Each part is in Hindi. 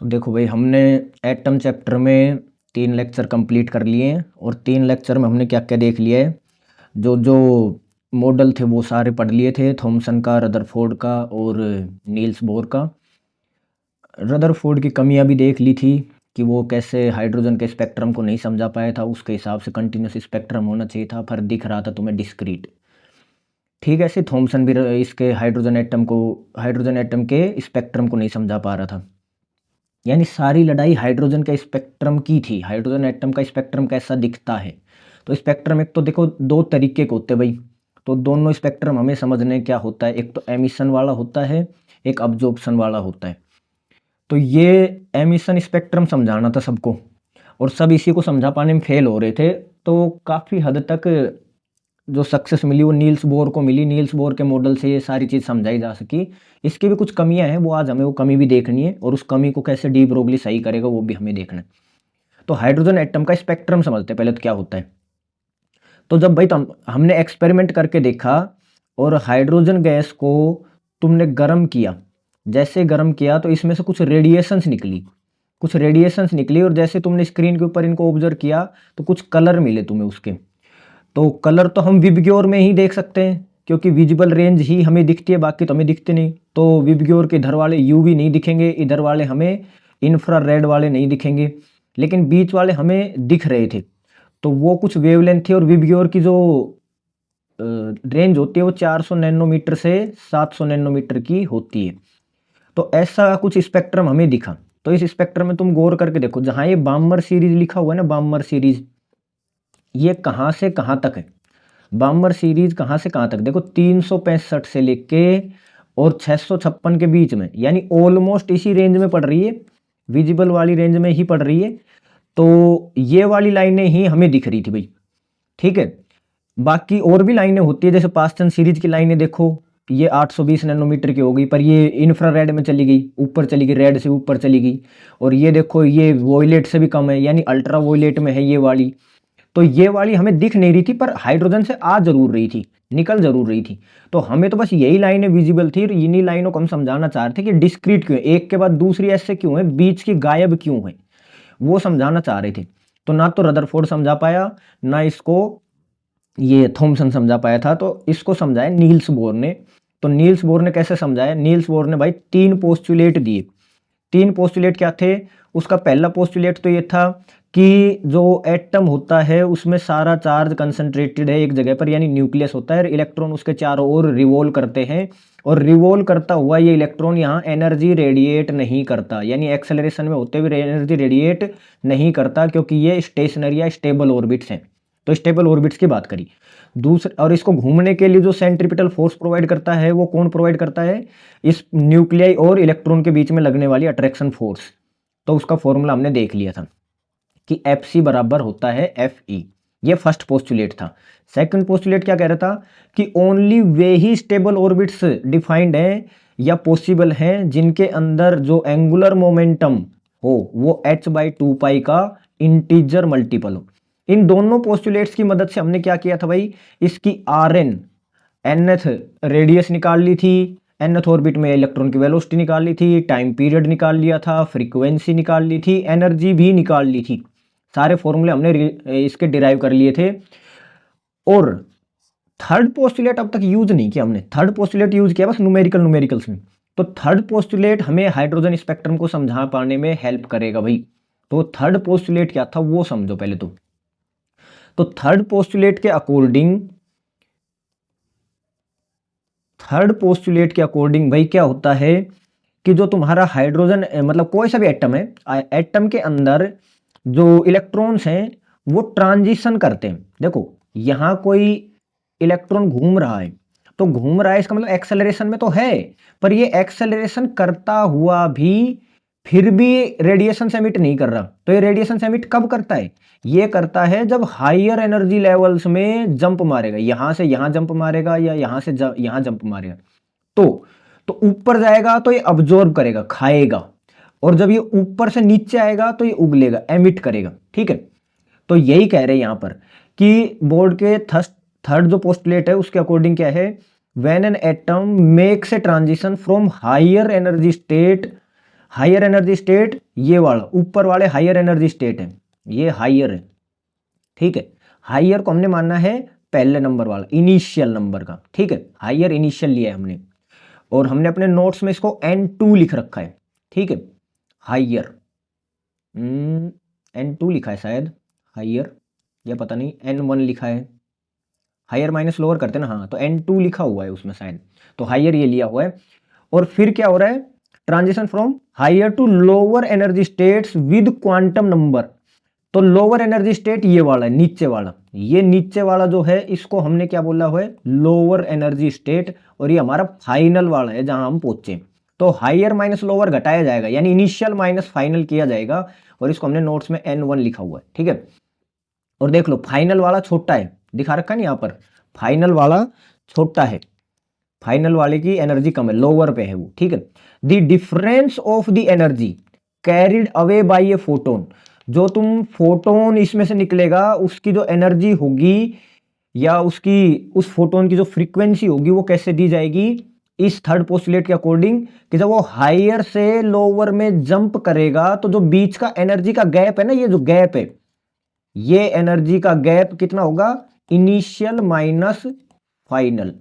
तो देखो भाई, हमने एटम चैप्टर में 3 लेक्चर कंप्लीट कर लिए हैं और 3 लेक्चर में हमने क्या क्या देख लिया है। जो जो मॉडल थे वो सारे पढ़ लिए थे, थॉमसन का, रदरफोर्ड का और नील्स बोर का। रदरफोर्ड की कमियां भी देख ली थी कि वो कैसे हाइड्रोजन के स्पेक्ट्रम को नहीं समझा पाया था, उसके हिसाब से कंटिन्यूस स्पेक्ट्रम होना चाहिए था, पर दिख रहा था तुम्हें डिस्क्रीट। ठीक है, ऐसे थॉमसन भी इसके हाइड्रोजन एटम के स्पेक्ट्रम को नहीं समझा पा रहा था। यानी सारी लड़ाई हाइड्रोजन के स्पेक्ट्रम की थी, हाइड्रोजन एटम का स्पेक्ट्रम कैसा दिखता है। तो स्पेक्ट्रम एक तो देखो दो तरीके के होते हैं भाई। तो दोनों स्पेक्ट्रम हमें समझने क्या होता है, एक तो एमिशन वाला होता है, एक अब्जॉर्प्शन वाला होता है। तो ये एमिशन स्पेक्ट्रम समझाना था सबको, और सब इसी को समझा पाने में फेल हो रहे थे। तो काफ़ी हद तक जो सक्सेस मिली वो नील्स बोर को मिली। नील्स बोर के मॉडल से ये सारी चीज़ समझाई जा सकी। इसकी भी कुछ कमियां हैं, वो आज हमें वो कमी भी देखनी है, और उस कमी को कैसे डी ब्रोगली सही करेगा वो भी हमें देखना है। तो हाइड्रोजन एटम का स्पेक्ट्रम समझते हैं पहले, तो क्या होता है। तो जब भाई हमने एक्सपेरिमेंट करके देखा और हाइड्रोजन गैस को तुमने गर्म किया, जैसे गर्म किया तो इसमें से कुछ रेडिएशंस निकली, और जैसे तुमने स्क्रीन के ऊपर इनको ऑब्जर्व किया तो कुछ कलर मिले तुम्हें उसके। तो कलर तो हम विबग्योर में ही देख सकते हैं, क्योंकि विजिबल रेंज ही हमें दिखती है, बाकी तो हमें दिखते नहीं। तो विबग्योर के इधर वाले यूवी नहीं दिखेंगे, इधर वाले हमें इंफ्रारेड वाले नहीं दिखेंगे, लेकिन बीच वाले हमें दिख रहे थे। तो वो कुछ वेवलेंथ थी, और विबग्योर की जो रेंज होती है वो 400 नैनोमीटर से 700 नैनोमीटर की होती है। तो ऐसा कुछ स्पेक्ट्रम हमें दिखा। तो इस स्पेक्ट्रम में तुम गौर करके देखो, जहां ये बामर सीरीज लिखा हुआ है ना, बामर सीरीज, ये कहाँ से कहाँ तक है। बामर सीरीज कहाँ से कहाँ तक, देखो 365 से लेके और 656 के बीच में, यानी ऑलमोस्ट इसी रेंज में पड़ रही है, विजिबल वाली रेंज में ही पड़ रही है। तो ये वाली लाइनें ही हमें दिख रही थी भाई। ठीक है, बाकी और भी लाइनें होती है, जैसे पास्टन सीरीज की लाइनें देखो, ये 820 नैनोमीटर की हो गई, पर ये इंफ्रारेड में चली गई, ऊपर चली गई, रेड से ऊपर चली गई। और ये देखो, ये वोयलेट से भी कम है, यानी अल्ट्रा वोयलेट में है ये वाली। तो ये वाली हमें दिख नहीं रही थी, पर हाइड्रोजन से आ जरूर रही थी, निकल जरूर रही थी। तो हमें तो बस यही लाइनें विजिबल थी, और इन्हीं लाइनों को हम समझाना चाह रहे थे कि डिस्क्रीट क्यों है, एक के बाद दूसरी ऐसे क्यों है, बीच की गायब क्यों है, वो समझाना चाह रहे थे। तो ना तो रदरफोर्ड समझा पाया, ना इसको ये थॉमसन समझा पाया था, तो इसको समझाया नील्स बोर ने। तो नील्स बोर ने कैसे समझाया, नील्स बोर ने भाई 3 पोस्टुलेट दिए। 3 पोस्टुलेट क्या थे, उसका पहला पोस्टुलेट तो ये था कि जो एटम होता है उसमें सारा चार्ज कंसंट्रेटेड है एक जगह पर, यानी न्यूक्लियस होता है, इलेक्ट्रॉन उसके चारों ओर रिवॉल्व करते हैं, और रिवॉल्व करता हुआ ये इलेक्ट्रॉन यहाँ एनर्जी रेडिएट नहीं करता, यानी एक्सेलरेशन में होते हुए एनर्जी रेडिएट नहीं करता, क्योंकि ये स्टेशनरी या स्टेबल ऑर्बिट्स हैं। तो स्टेबल ऑर्बिट्स की बात करी। दूसरे, और इसको घूमने के लिए जो सेंट्रिपिटल फोर्स प्रोवाइड करता है वो कौन प्रोवाइड करता है, इस न्यूक्लियाई और इलेक्ट्रॉन के बीच में लगने वाली अट्रैक्शन फोर्स। तो उसका फॉर्मूला हमने देख लिया था कि एफ सी बराबर होता है एफ ई। ये फर्स्ट पोस्टुलेट था। सेकंड पोस्टुलेट क्या कह रहा था कि ओनली वे ही स्टेबल ऑर्बिट्स डिफाइंड हैं या पॉसिबल हैं जिनके अंदर जो एंगुलर मोमेंटम हो वो h/2 का इंटीजर मल्टीपल हो। इन दोनों पोस्टुलेट्स की मदद से हमने क्या किया था भाई, इसकी आर एन nth रेडियस निकाल ली थी, nth ऑर्बिट में इलेक्ट्रॉन की वेलोसिटी निकाल ली थी, टाइम पीरियड निकाल लिया था, फ्रीक्वेंसी निकाल ली थी, एनर्जी भी निकाल ली थी। सारे फॉर्मूले हमने इसके डिराइव कर लिए थे। और थर्ड पोस्टुलेट अब तक यूज नहीं किया हमने, थर्ड पोस्टुलेट यूज किया बस न्यूमेरिकल्स में। तो थर्ड पोस्टुलेट हमें हाइड्रोजन स्पेक्ट्रम को समझा पाने में हेल्प करेगा भाई। तो थर्ड पोस्टुलेट क्या था वो समझो पहले। तो थर्ड पोस्टुलेट के अकॉर्डिंग भाई क्या होता है कि जो तुम्हारा हाइड्रोजन मतलब कोई सा भी एटम है, एटम के अंदर जो इलेक्ट्रॉन्स हैं वो ट्रांजिशन करते हैं। देखो यहां कोई इलेक्ट्रॉन घूम रहा है, तो घूम रहा है इसका मतलब एक्सेलरेशन में तो है, पर ये एक्सेलरेशन करता हुआ भी फिर भी रेडिएशन से एमिट नहीं कर रहा। तो ये रेडिएशन से एमिट कब करता है, ये करता है जब हायर एनर्जी लेवल्स में जंप मारेगा, यहां से यहां जंप मारेगा या यहां से यहां जंप मारेगा। तो ऊपर जाएगा तो ये अब्जॉर्ब करेगा, खाएगा, और जब ये ऊपर से नीचे आएगा तो ये उगलेगा, एमिट करेगा। ठीक है, तो यही कह रहे हैं यहां पर कि बोर्ड के थर्ड जो पोस्टुलेट है उसके अकॉर्डिंग क्या है, when an atom makes a transition from higher energy state higher energy state ये वाला, ऊपर वाले हायर एनर्जी स्टेट है, ये हायर है, ठीक है। हायर को हमने मानना है पहले नंबर वाला, इनिशियल नंबर का, ठीक है, हायर इनिशियल लिया है हमने, और हमने अपने नोट्स में इसको N2 लिख रखा है, ठीक है। हायर N2 लिखा है शायद, हायर या पता नहीं N1 लिखा है, हायर माइनस लोअर करते ना, हाँ, तो N2 लिखा हुआ है उसमें शायद, तो हायर ये लिया हुआ है। और फिर क्या हो रहा है, transition from higher to lower energy states with quantum number. तो लोअर एनर्जी स्टेट ये वाला है, नीचे वाला, ये नीचे वाला जो है इसको हमने क्या बोला हुआ है, लोअर एनर्जी स्टेट, और ये हमारा फाइनल वाला है जहां हम पहुंचे। तो हायर माइनस लोअर घटाया जाएगा, यानी इनिशियल माइनस फाइनल किया जाएगा, और इसको हमने नोट्स में N1 लिखा हुआ है, ठीक है। और देख लो फाइनल वाला छोटा है, दिखा रखा है ना यहाँ पर, फाइनल वाला छोटा है, फाइनल वाले की एनर्जी कम है, लोअर पे है वो, ठीक है। The difference of the energy carried away by a photon, जो तुम फोटोन इसमें से निकलेगा उसकी जो एनर्जी होगी या उसकी उस फोटोन की जो फ्रीक्वेंसी होगी वो कैसे दी जाएगी, इस थर्ड पोस्टुलेट के अकॉर्डिंग, कि जब वो हायर से लोअर में जंप करेगा तो जो बीच का एनर्जी का गैप है ना, ये जो गैप है, ये एनर्जी का गैप कितना होगा, इनिशियल माइनस फाइनल।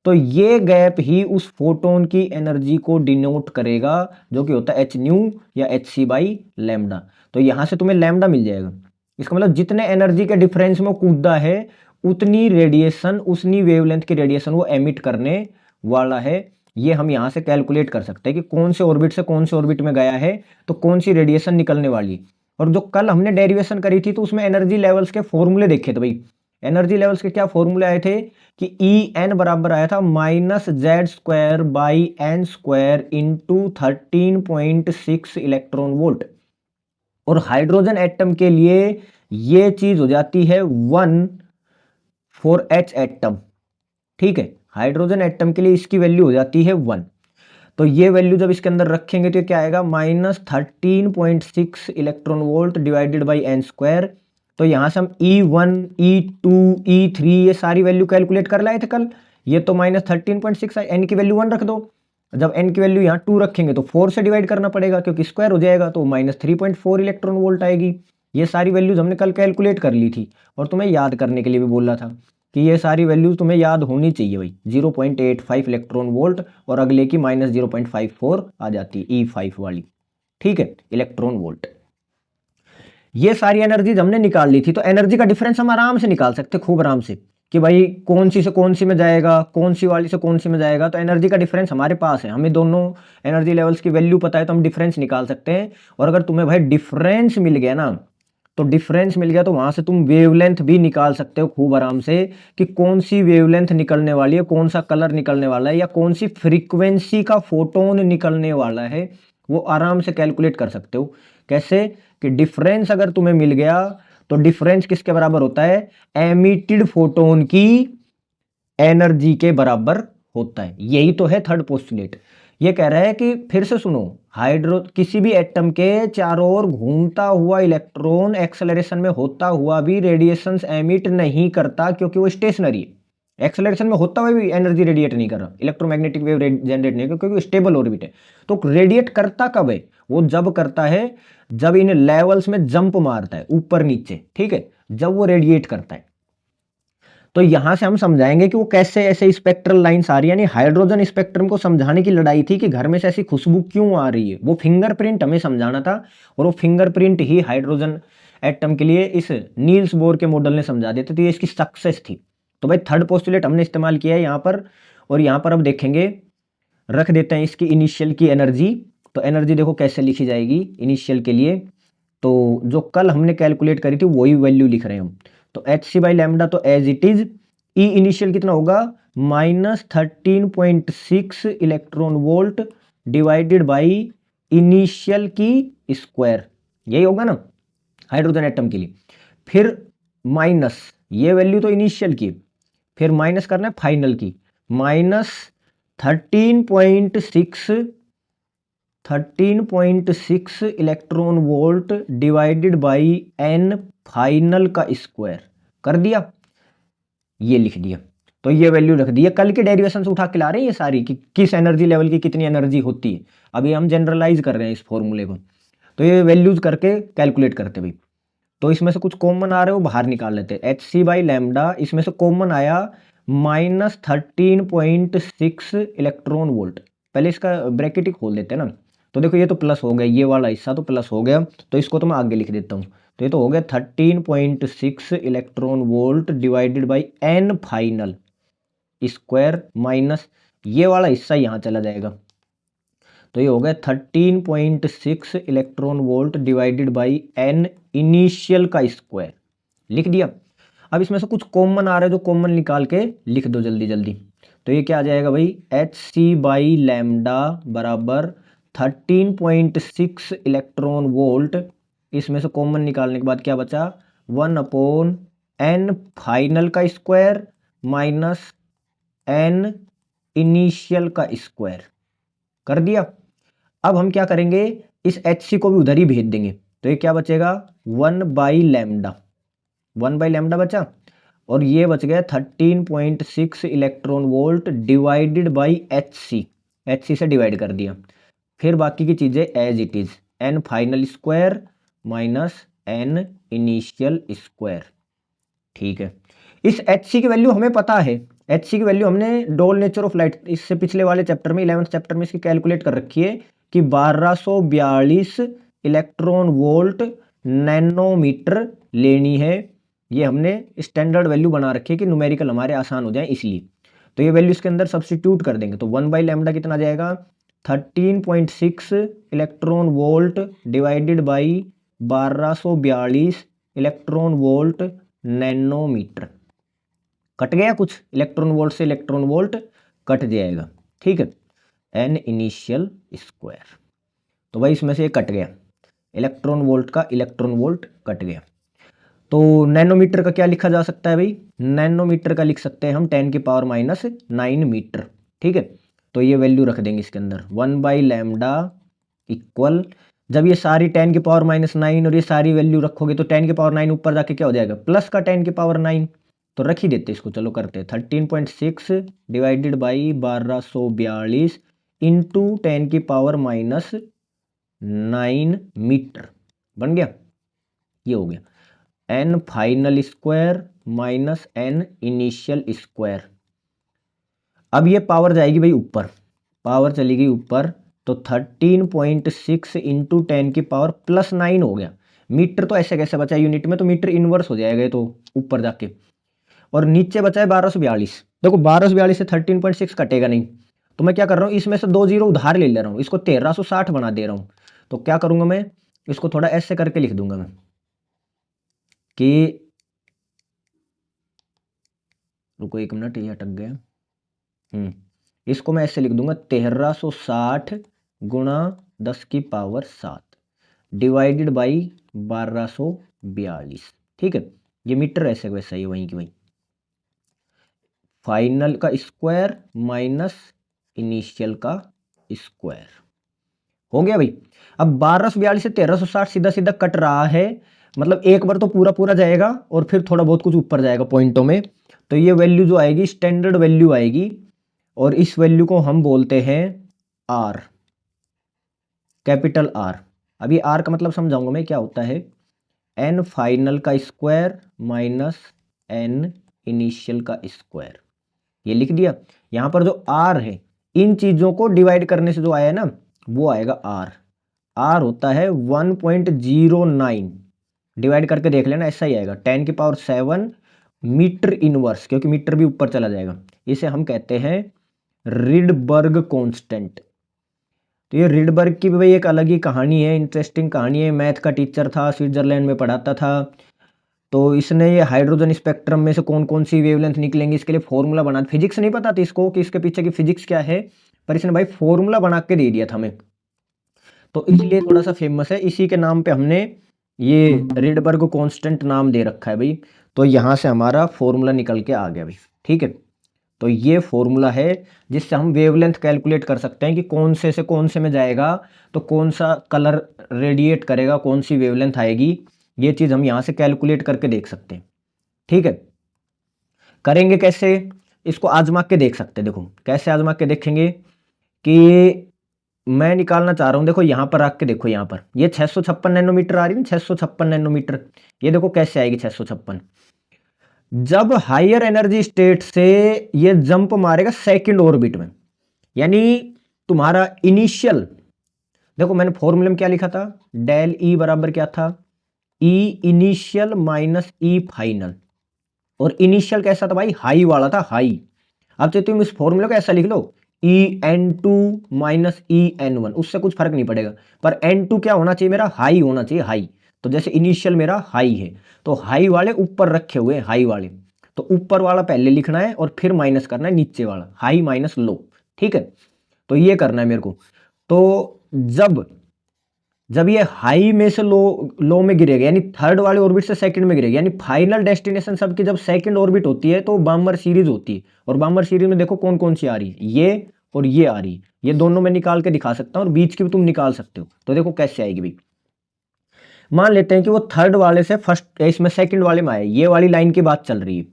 तो ये गैप ही उस फोटोन की एनर्जी को डिनोट करेगा, जो कि होता है एच न्यू या एच सी बाई लैम्डा। तो यहां से तुम्हें लैम्डा मिल जाएगा, इसका मतलब जितने एनर्जी के डिफरेंस में कूदा है उतनी रेडिएशन, उतनी वेवलेंथ की रेडिएशन वो एमिट करने वाला है। ये हम यहां से कैलकुलेट कर सकते हैं कि कौन से ऑर्बिट से कौन से ऑर्बिट में गया है तो कौन सी रेडिएशन निकलने वाली। और जो कल हमने डेरिवेशन करी थी तो उसमें एनर्जी लेवल्स के फॉर्मूले देखे थे भाई, एनर्जी लेवल्स के क्या फॉर्मूले आए थे कि ई एन बराबर आया था -z² by n² into 13.6 electron volt. और हाइड्रोजन एटम के लिए ये चीज हो जाती है 1 फॉर H एटम, ठीक है। हाइड्रोजन एटम के लिए इसकी वैल्यू हो जाती है 1। तो ये वैल्यू जब इसके अंदर रखेंगे तो क्या आएगा, -13.6 electron volt divided by n²। तो यहां से हम E1 E2 E3 ये सारी वैल्यू कैलकुलेट कर लाए थे कल। ये तो -13.6 एन की वैल्यू 1 रख दो, जब एन की वैल्यू यहाँ 2 रखेंगे तो 4 से डिवाइड करना पड़ेगा क्योंकि स्क्वायर हो जाएगा, तो -3.4 इलेक्ट्रॉन वोल्ट आएगी। ये सारी वैल्यूज हमने कल कैलकुलेट कर ली थी, और तुम्हें याद करने के लिए भी बोला था कि ये सारी वैल्यूज तुम्हें याद होनी चाहिए भाई। 0.85 इलेक्ट्रॉन वोल्ट और अगले की -0.54 आ जाती है E5 वाली, ठीक है, इलेक्ट्रॉन वोल्ट। ये सारी एनर्जीज हमने निकाल ली थी, तो एनर्जी का डिफरेंस हम आराम से निकाल सकते, खूब आराम से, कि भाई कौन सी से कौन सी में जाएगा, कौन सी वाली से कौन सी में जाएगा। तो एनर्जी का डिफरेंस हमारे पास है, हमें दोनों एनर्जी लेवल्स की वैल्यू पता है, तो हम डिफरेंस निकाल सकते हैं। और अगर तुम्हें भाई डिफरेंस मिल गया ना, तो डिफरेंस मिल गया तो वहां से तुम वेवलेंथ भी निकाल सकते हो खूब आराम से, कि कौन सी वेवलेंथ निकलने वाली है, कौन सा कलर निकलने वाला है, या कौन सी फ्रीक्वेंसी का फोटोन निकलने वाला है, वो आराम से कैलकुलेट कर सकते हो। कैसे, कि डिफरेंस अगर तुम्हें मिल गया तो डिफरेंस किसके बराबर होता है, एमिटेड फोटोन की एनर्जी के बराबर होता है। यही तो है थर्ड पोस्टुलेट। ये कह रहा है कि फिर से सुनो, किसी भी एटम के चारों ओर घूमता हुआ इलेक्ट्रॉन एक्सेलरेशन में होता हुआ भी रेडिएशंस एमिट नहीं करता, क्योंकि वो स्टेशनरी है। एक्सेलरेशन में होता हुआ भी एनर्जी रेडिएट नहीं कर रहा, इलेक्ट्रोमैग्नेटिक वेव जनरेट नहीं, क्योंकि वो स्टेबल ऑर्बिट है। तो रेडिएट करता कब है, वो जब करता है जब इन लेवल्स में जंप मारता है ऊपर नीचे, ठीक है, जब वो रेडिएट करता है। तो यहां से हम समझाएंगे कि वो कैसे ऐसे स्पेक्ट्रल लाइंस आ रही है, यानी हाइड्रोजन स्पेक्ट्रम को समझाने की लड़ाई थी कि घर में से ऐसी खुशबू क्यों आ रही है, वो फिंगरप्रिंट हमें समझाना था। और वो फिंगरप्रिंट ही हाइड्रोजन एटम के लिए इस नील्स बोर के मॉडल ने समझा देते, तो ये इसकी सक्सेस थी। तो भाई थर्ड पोस्टुलेट हमने इस्तेमाल किया है यहाँ पर, और यहाँ पर अब देखेंगे, रख देते हैं इसकी इनिशियल की एनर्जी। तो एनर्जी देखो कैसे लिखी जाएगी इनिशियल के लिए, तो जो कल हमने कैलकुलेट करी थी वही वैल्यू लिख रहे हैं हम। तो एच सी बाई लैम्डा तो as it is, E initial कितना होगा, -13.6 electron volt divided by initial की स्क्वायर, यही होगा ना हाइड्रोजन एटम के लिए। फिर माइनस, ये वैल्यू तो इनिशियल की, फिर माइनस करना है फाइनल की, -13.6 electron volt divided by n final का स्क्वायर कर दिया, ये लिख दिया। तो ये वैल्यू रख दी है, कल के डेरिवेशन से उठा के ला रहे हैं ये सारी कि किस एनर्जी लेवल की कितनी एनर्जी होती है। अभी हम जनरलाइज कर रहे हैं इस फॉर्मूले को, तो ये वैल्यूज करके कैलकुलेट करते भाई। तो इसमें से कुछ कॉमन आ रहे हो बाहर निकाल लेते हैं। एच सी बाई लैम्डा, इसमें से कॉमन आया -13.6 इलेक्ट्रॉन वोल्ट। पहले इसका ब्रैकेट ही खोल देते हैं ना, तो देखो ये तो प्लस हो गया, ये वाला हिस्सा तो प्लस हो गया, तो इसको तो मैं आगे लिख देता हूँ। तो ये तो हो गया 13.6 electron volt divided by n final square minus ये वाला हिस्सा यहाँ चला जाएगा, तो ये हो गया 13.6 electron volt divided by an initial का स्क्वायर। लिख दिया। अब इसमें से कुछ कॉमन आ रहा है, जो कॉमन निकाल के लिख दो जल्दी जल्दी। तो ये क्या आ जाएगा भाई, एच सी बाई लैम्डा बराबर 13.6 इलेक्ट्रॉन वोल्ट। इसमें से कॉमन निकालने के बाद क्या बचा, 1/n फाइनल का स्क्वायर माइनस n इनिशियल का स्क्वायर। कर दिया। अब हम क्या करेंगे, इस एच सी को भी उधर ही भेज देंगे, तो ये क्या बचेगा 1/λ, 1/λ बचा, और ये बच गया 13.6 electron volt divided by H C से डिवाइड कर दिया। फिर बाकी की चीज़ें as it is, n final square minus n initial square. ठीक है, इस एच सी की वैल्यू हमें पता है, एच सी की वैल्यू हमने डोल नेचर ऑफ लाइट इससे पिछले वाले चैप्टर में 11th चैप्टर में इसकी कैलकुलेट कर रखी है कि 1242 इलेक्ट्रॉन वोल्ट नैनोमीटर लेनी है। ये हमने स्टैंडर्ड वैल्यू बना रखी है कि न्यूमेरिकल हमारे आसान हो जाए इसलिए। तो ये वैल्यू इसके अंदर सब्स्टिट्यूट कर देंगे, तो 1/λ कितना आ जाएगा 13.6 electron volt divided by 1242 electron volt nanometre. Cut गया कुछ, इलेक्ट्रॉन वोल्ट से इलेक्ट्रॉन वोल्ट कट जाएगा। ठीक है, एन इनिशियल स्क्वायर, तो भाई इसमें से ये कट गया, इलेक्ट्रॉन वोल्ट का इलेक्ट्रॉन वोल्ट कट गया। तो नैनोमीटर का क्या लिखा जा सकता है भाई, नैनोमीटर का लिख सकते हैं हम 10⁻⁹ मीटर। ठीक है, तो ये वैल्यू रख देंगे इसके अंदर 1/λ इक्वल, जब ये सारी 10⁻⁹ और ये सारी वैल्यू रखोगे तो 10⁻⁹ ऊपर जाके क्या हो जाएगा, प्लस का 10⁻⁹ तो रख ही देते इसको। चलो करते हैं 13.6 डिवाइडेड बाई 1242 इंटू 10⁻⁹ मीटर बन गया। ये हो गया n final square minus n initial square. अब ये पावर जाएगी भाई ऊपर, पावर चली गई ऊपर, तो 13.6 इंटू 10⁻⁻9 हो गया। मीटर तो ऐसे कैसे बचा यूनिट में, तो मीटर इनवर्स हो जाएगा ये तो ऊपर जाके, और नीचे बचा है 1242। देखो 1242 से 13.6 कटेगा नहीं, तो मैं क्या कर रहा हूँ, इसमें से 2 जीरो उधार ले रहा हूँ, इसको 1360 बना दे रहा हूँ। तो क्या करूँगा मैं, इसको थोड़ा ऐसे करके लिख दूंगा मैं कि, रुको 1 मिनट ये अटक गया। इसको मैं ऐसे लिख दूंगा 1360 गुणा 10⁻7 डिवाइडेड बाई 1242। ठीक है, ये मीटर ऐसे वैसा ही वहीं की वहीं, फाइनल का स्क्वायर माइनस इनिशियल का स्क्वायर हो गया भाई। अब 1242 से 1360 सीधा सीधा कट रहा है, मतलब एक बार तो पूरा पूरा जाएगा और फिर थोड़ा बहुत कुछ ऊपर जाएगा पॉइंटों में। तो ये वैल्यू जो आएगी स्टैंडर्ड वैल्यू आएगी, और इस वैल्यू को हम बोलते हैं आर, कैपिटल आर। अब ये आर का मतलब समझाऊंगा मैं क्या होता है, एन फाइनल का स्क्वायर माइनस एन इनिशियल का स्क्वायर। ये लिख दिया। यहां पर जो आर है, इन चीजों को डिवाइड करने से जो आया है ना, वो आएगा आर। आर होता है 1.09, डिवाइड करके देख लेना ऐसा ही आएगा 10⁻7 मीटर इनवर्स, क्योंकि मीटर भी ऊपर चला जाएगा। इसे हम कहते हैं रिडबर्ग कांस्टेंट। तो ये रिडबर्ग की भी भाई एक अलग ही कहानी है, इंटरेस्टिंग कहानी है। मैथ का टीचर था, स्विट्जरलैंड में पढ़ाता था। तो इसने ये हाइड्रोजन स्पेक्ट्रम में से कौन कौन सी वेवलेंथ निकलेंगी इसके लिए फॉर्मूला बना, फिजिक्स नहीं पता थी इसको कि इसके पीछे की फिजिक्स क्या है, पर इसने भाई फॉर्मूला बना के दे दिया था हमें, तो इसलिए थोड़ा सा फेमस है। इसी के नाम पे हमने ये रिडबर्ग कांस्टेंट नाम दे रखा है भाई। तो यहाँ से हमारा फॉर्मूला निकल के आ गया भाई। ठीक है, तो ये फॉर्मूला है जिससे हम वेवलेंथ कैलकुलेट कर सकते हैं कि कौन से कौन से में जाएगा तो कौन सा कलर रेडिएट करेगा, कौन सी वेवलेंथ आएगी। ये चीज़ हम यहाँ से कैलकुलेट करके देख सकते हैं। ठीक है, करेंगे कैसे, इसको आजमा के देख सकते हैं। देखो कैसे आजमा के देखेंगे कि मैं निकालना चाह रहा हूं, देखो यहां पर रख के देखो, यहां पर ये 656 नैनोमीटर आ रही है, 656 नैनोमीटर। ये देखो कैसे आएगी 656, जब हायर एनर्जी स्टेट से ये जंप मारेगा सेकंड ऑर्बिट में, यानी तुम्हारा इनिशियल, देखो मैंने फॉर्मूले में क्या लिखा था, डेल ई बराबर क्या था, ई इनिशियल माइनस ई फाइनल। और इनिशियल कैसा था भाई, हाई वाला था, हाई। अब चाहे तुम इस फॉर्मूले को ऐसा लिख लो, E N two minus E N one, उससे कुछ फर्क नहीं पड़ेगा, पर एन टू क्या होना चाहिए मेरा, हाई होना चाहिए, हाई। तो जैसे इनिशियल मेरा हाई है, तो हाई वाले ऊपर रखे हुए हैं, हाई वाले, तो ऊपर वाला पहले लिखना है और फिर माइनस करना है नीचे वाला, हाई माइनस लो, ठीक है। तो ये करना है मेरे को। तो जब जब ये हाई में से लो लो में गिरेगा, यानी थर्ड वाले ऑर्बिट से सेकंड में गिरेगा, यानी फाइनल डेस्टिनेशन सबकी जब सेकंड ऑर्बिट होती है तो बाम्बर सीरीज होती है। और बाम्बर सीरीज में देखो कौन कौन सी आ रही है, ये और ये आ रही है, ये दोनों मैं निकाल के दिखा सकता हूँ, और बीच की भी तुम निकाल सकते हो। तो देखो कैसे आएगी भाई, मान लेते हैं कि वो थर्ड वाले से फर्स्ट, इसमें सेकंड वाले में आए, ये वाली लाइन की बात चल रही है,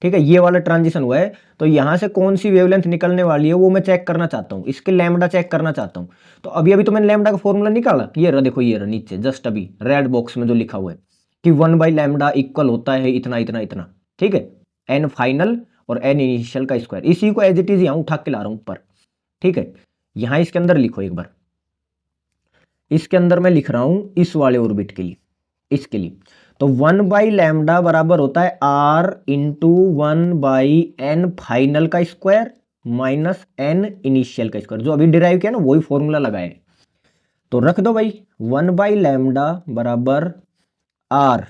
ठीक है, ये वाला ट्रांजिशन हुआ है, तो यहां से कौन सी वेवलेंथ निकलने वाली है वो मैं चेक करना चाहता हूं, इसके लैम्डा चेक करना चाहता हूं। तो अभी अभी तो मैंने लैम्डा का फॉर्मूला निकाला, ये रहा, देखो ये रहा नीचे जस्ट अभी रेड बॉक्स में जो लिखा हुआ है कि 1/λ इक्वल होता है इतना इतना इतना, ठीक है, एन फाइनल और एन इनिशियल का स्क्वायर। इसी को एज इट इज यहां उठा के ला रहा हूं ऊपर, ठीक है। यहां इसके अंदर लिखो एक बार, इसके अंदर मैं लिख रहा हूं इस वाले ऑर्बिट के लिए, इसके लिए, तो 1/λ बराबर होता है r इंटू 1/n फाइनल का स्क्वायर माइनस n इनिशियल का स्क्वायर, जो अभी डिराइव किया ना वही फॉर्मूला लगाए। तो रख दो भाई 1/λ बराबर r,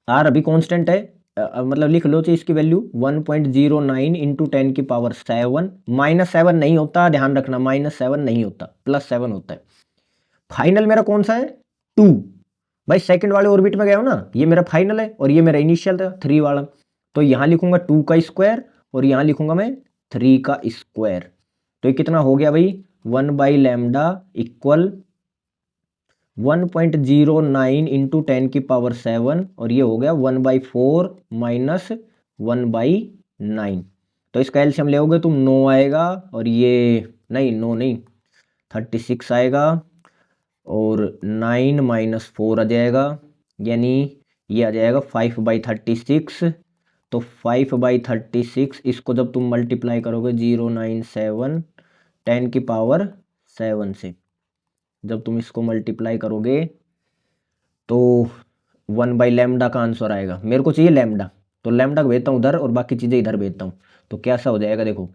r अभी कांस्टेंट है, मतलब लिख लो, तो इसकी वैल्यू 1.09 इंटू 10 की पावर 7, -7 नहीं होता, ध्यान रखना, -7 नहीं होता, +7 होता है। फाइनल मेरा कौन सा है, 2, भाई सेकंड वाले ऑर्बिट में गया हो ना, ये मेरा फाइनल है और ये मेरा इनिशियल था 3 वाला, तो यहां लिखूंगा 2 का स्क्वायर और यहां लिखूंगा मैं 3 का स्क्वायर। तो ये कितना हो गया भाई, 1/λ इक्वल 1.09 इंटू 10 की पावर 7, और ये हो गया 1/4 माइनस 1/9। तो इसका एलसीएम लेओगे तुम 9 आएगा, और ये नहीं 9 नहीं 36 आएगा, और 9 माइनस 4 आ जाएगा, यानी ये आ जाएगा 5/36। तो 5/36 इसको जब तुम मल्टीप्लाई करोगे 097 10 की पावर 7 से, जब तुम इसको मल्टीप्लाई करोगे तो 1/λ का आंसर आएगा। मेरे को चाहिए लैम्डा, तो लैम्डा को भेजता हूँ उधर और बाकी चीज़ें इधर भेजता हूँ। तो कैसा हो जाएगा, देखो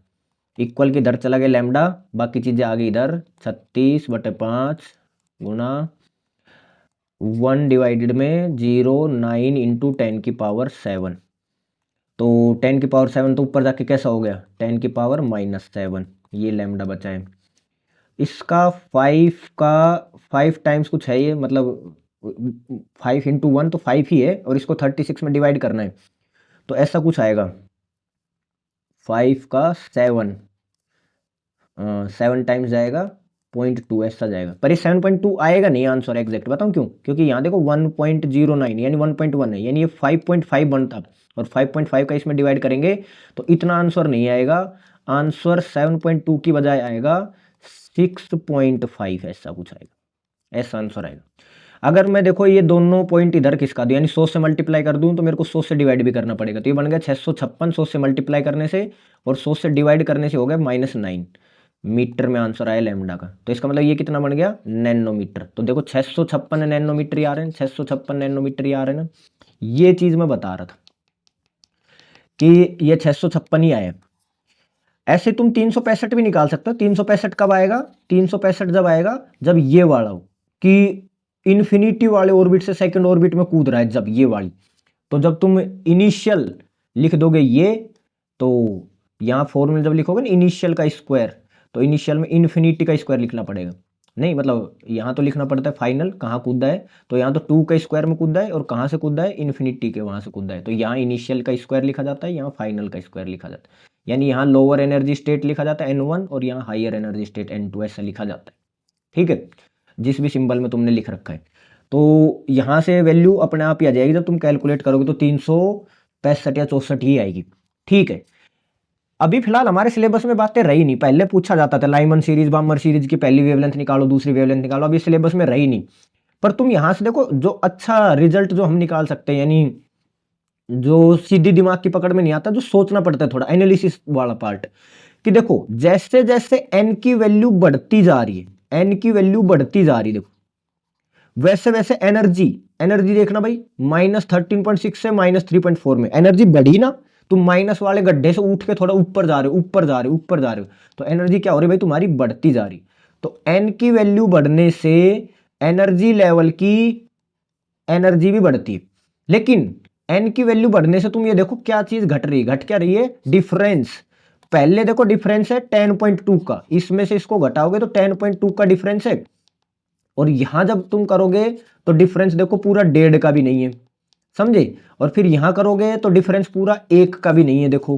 इक्वल की इधर चला गया लैम्डा, बाकी चीज़ें आ गई इधर, 36/5 गुना 1 डिवाइडेड में 0.9 इंटू 10 की पावर 7। तो 10 की पावर 7 तो ऊपर जाके कैसा हो गया, 10 की पावर -7, ये लैम्डा बचा है। इसका 5 टाइम्स कुछ है, ये मतलब 5 इंटू 1 तो 5 ही है, और इसको 36 में डिवाइड करना है, तो ऐसा कुछ आएगा 5 का 7 टाइम्स जाएगा 0.2 ऐसा जाएगा, पर ये 7.2 आएगा नहीं आंसर एग्जैक्ट, बताऊं क्यों, क्योंकि यहाँ देखो 1.09 यानी 1.1 है, यानी ये 5.5 बनता, और 5.5 का इसमें डिवाइड करेंगे तो इतना आंसर नहीं आएगा, आंसर 7.2 की बजाय आएगा 6.5, ऐसा कुछ आएगा, ऐसा आंसर आएगा। अगर मैं देखो ये दोनों पॉइंट इधर खिसका दूं, यानी 100 से मल्टीप्लाई कर दूं, तो मेरे को 100 से डिवाइड भी करना पड़ेगा, तो ये बन गया 656 100 से मल्टीप्लाई करने से, और 100 से डिवाइड करने से हो गया -9 मीटर में आंसर आया लैम्डा का। तो इसका मतलब ये कितना बन गया, नैनोमीटर। तो देखो 656 नैनोमीटर आ रहे हैं, 656 नैनोमीटर आ रहे हैं ना, ये चीज मैं बता रहा था कि ये 656 ही आया। ऐसे तुम 365 भी निकाल सकते हो। 365 कब आएगा, 365 जब आएगा जब ये वाला हो कि इन्फिनिटी वाले ऑर्बिट से सेकंड ऑर्बिट में कूद रहा है, जब ये वाली, तो जब तुम इनिशियल लिख दोगे ये, तो यहाँ फॉर्मूला जब लिखोगे ना इनिशियल का स्क्वायर, तो इनिशियल में इन्फिनिटी का स्क्वायर लिखना पड़ेगा, नहीं मतलब यहाँ तो लिखना पड़ता है फाइनल कहाँ कूदा है, तो यहाँ तो 2 का स्क्वायर में कूदा है, और कहाँ से कूदा है, इन्फिनिटी के वहाँ से कूदा है, तो यहाँ इनिशियल का स्क्वायर लिखा जाता है, यहाँ फाइनल का स्क्वायर लिखा जाता है, यानी यहाँ लोअर एनर्जी स्टेट लिखा जाता है n1 और यहाँ हायर एनर्जी स्टेट n2 ऐसा लिखा जाता है, ठीक है, जिस भी सिंबल में तुमने लिख रखा है। तो यहाँ से वैल्यू अपने आप ही आ जाएगी, जब तुम कैलकुलेट करोगे तो 365 या 64 ही आएगी, ठीक है। अभी फिलहाल हमारे सिलेबस में बातें रही नहीं, पहले पूछा जाता था लाइमन सीरीज बामर सीरीज की पहली वेवलेंथ निकालो दूसरी वेवलेंथ निकालो, अभी सिलेबस में रही नहीं। पर तुम यहां से देखो जो अच्छा रिजल्ट जो हम निकाल सकते हैं, यानी जो सीधी दिमाग की पकड़ में नहीं आता, जो सोचना पड़ता है थोड़ा एनालिसिस वाला पार्ट, कि देखो जैसे जैसे एन की वैल्यू बढ़ती जा रही है, एन की वैल्यू बढ़ती जा रही है, देखो वैसे वैसे एनर्जी, एनर्जी देखना भाई -13.6 से -3.4 में एनर्जी बढ़ी ना, तुम माइनस वाले गड्ढे से उठ के थोड़ा ऊपर जा रहे हो, ऊपर जा रहे हो, ऊपर जा रहे हो, तो एनर्जी क्या हो रही है भाई तुम्हारी, बढ़ती जा रही। तो एन की वैल्यू बढ़ने से एनर्जी लेवल की एनर्जी भी बढ़ती है, लेकिन एन की वैल्यू बढ़ने से तुम ये देखो क्या चीज घट रही है, घट क्या रही है, डिफरेंस। पहले देखो डिफरेंस है 10.2 का, इसमें से इसको घटाओगे तो 10.2 का डिफरेंस है, और यहां जब तुम करोगे तो डिफरेंस देखो पूरा 1.5 का भी नहीं है, समझे, और फिर यहां करोगे तो डिफरेंस पूरा 1 का भी नहीं है, देखो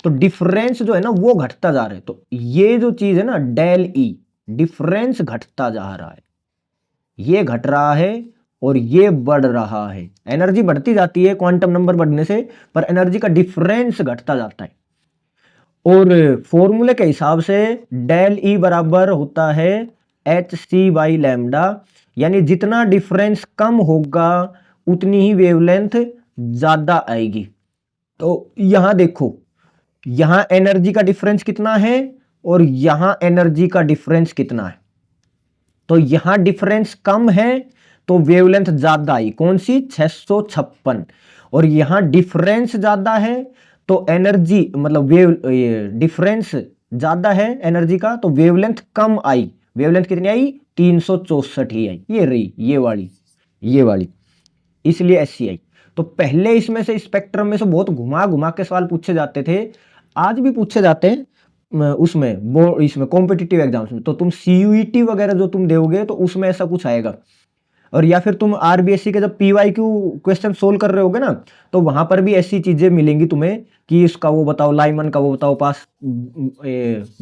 तो डिफरेंस जो है ना वो घटता जा रहा है। तो ये जो चीज है ना डेल ई, डिफरेंस घटता जा रहा है, ये घट रहा है और ये बढ़ रहा है, एनर्जी बढ़ती जाती है क्वांटम नंबर बढ़ने से, पर एनर्जी का डिफरेंस घटता जाता है। और फॉर्मूले के हिसाब से डेल ई बराबर होता है एच सी बाई लैम्डा, यानी जितना डिफरेंस कम होगा उतनी ही वेवलेंथ ज्यादा आएगी। तो यहां देखो, यहां एनर्जी का डिफरेंस कितना है और यहां एनर्जी का डिफरेंस कितना है, तो यहां डिफरेंस कम है तो वेवलेंथ ज्यादा आई, कौन सी 656, और यहां डिफरेंस ज्यादा है तो एनर्जी मतलब वेव डिफरेंस ज्यादा है एनर्जी का तो वेवलेंथ कम आई, वेवलेंथ कितनी आई 364 ही आई, ये रही ये वाली, इसलिए एससी आई। तो पहले इसमें से स्पेक्ट्रम में से बहुत घुमा घुमा के सवाल पूछे जाते थे, आज भी पूछे जाते हैं उसमें इसमें कॉम्पिटिटिव एग्जाम्स में। तो तुम सीयूईटी वगैरह जो तुम दोगे तो उसमें ऐसा कुछ आएगा, और या फिर तुम आरबीएससी के जब पीवाईक्यू क्वेश्चन सोल्व कर रहे होगे ना, तो वहां पर भी ऐसी चीजें मिलेंगी तुम्हें कि इसका वो बताओ, लाइमन का वो बताओ,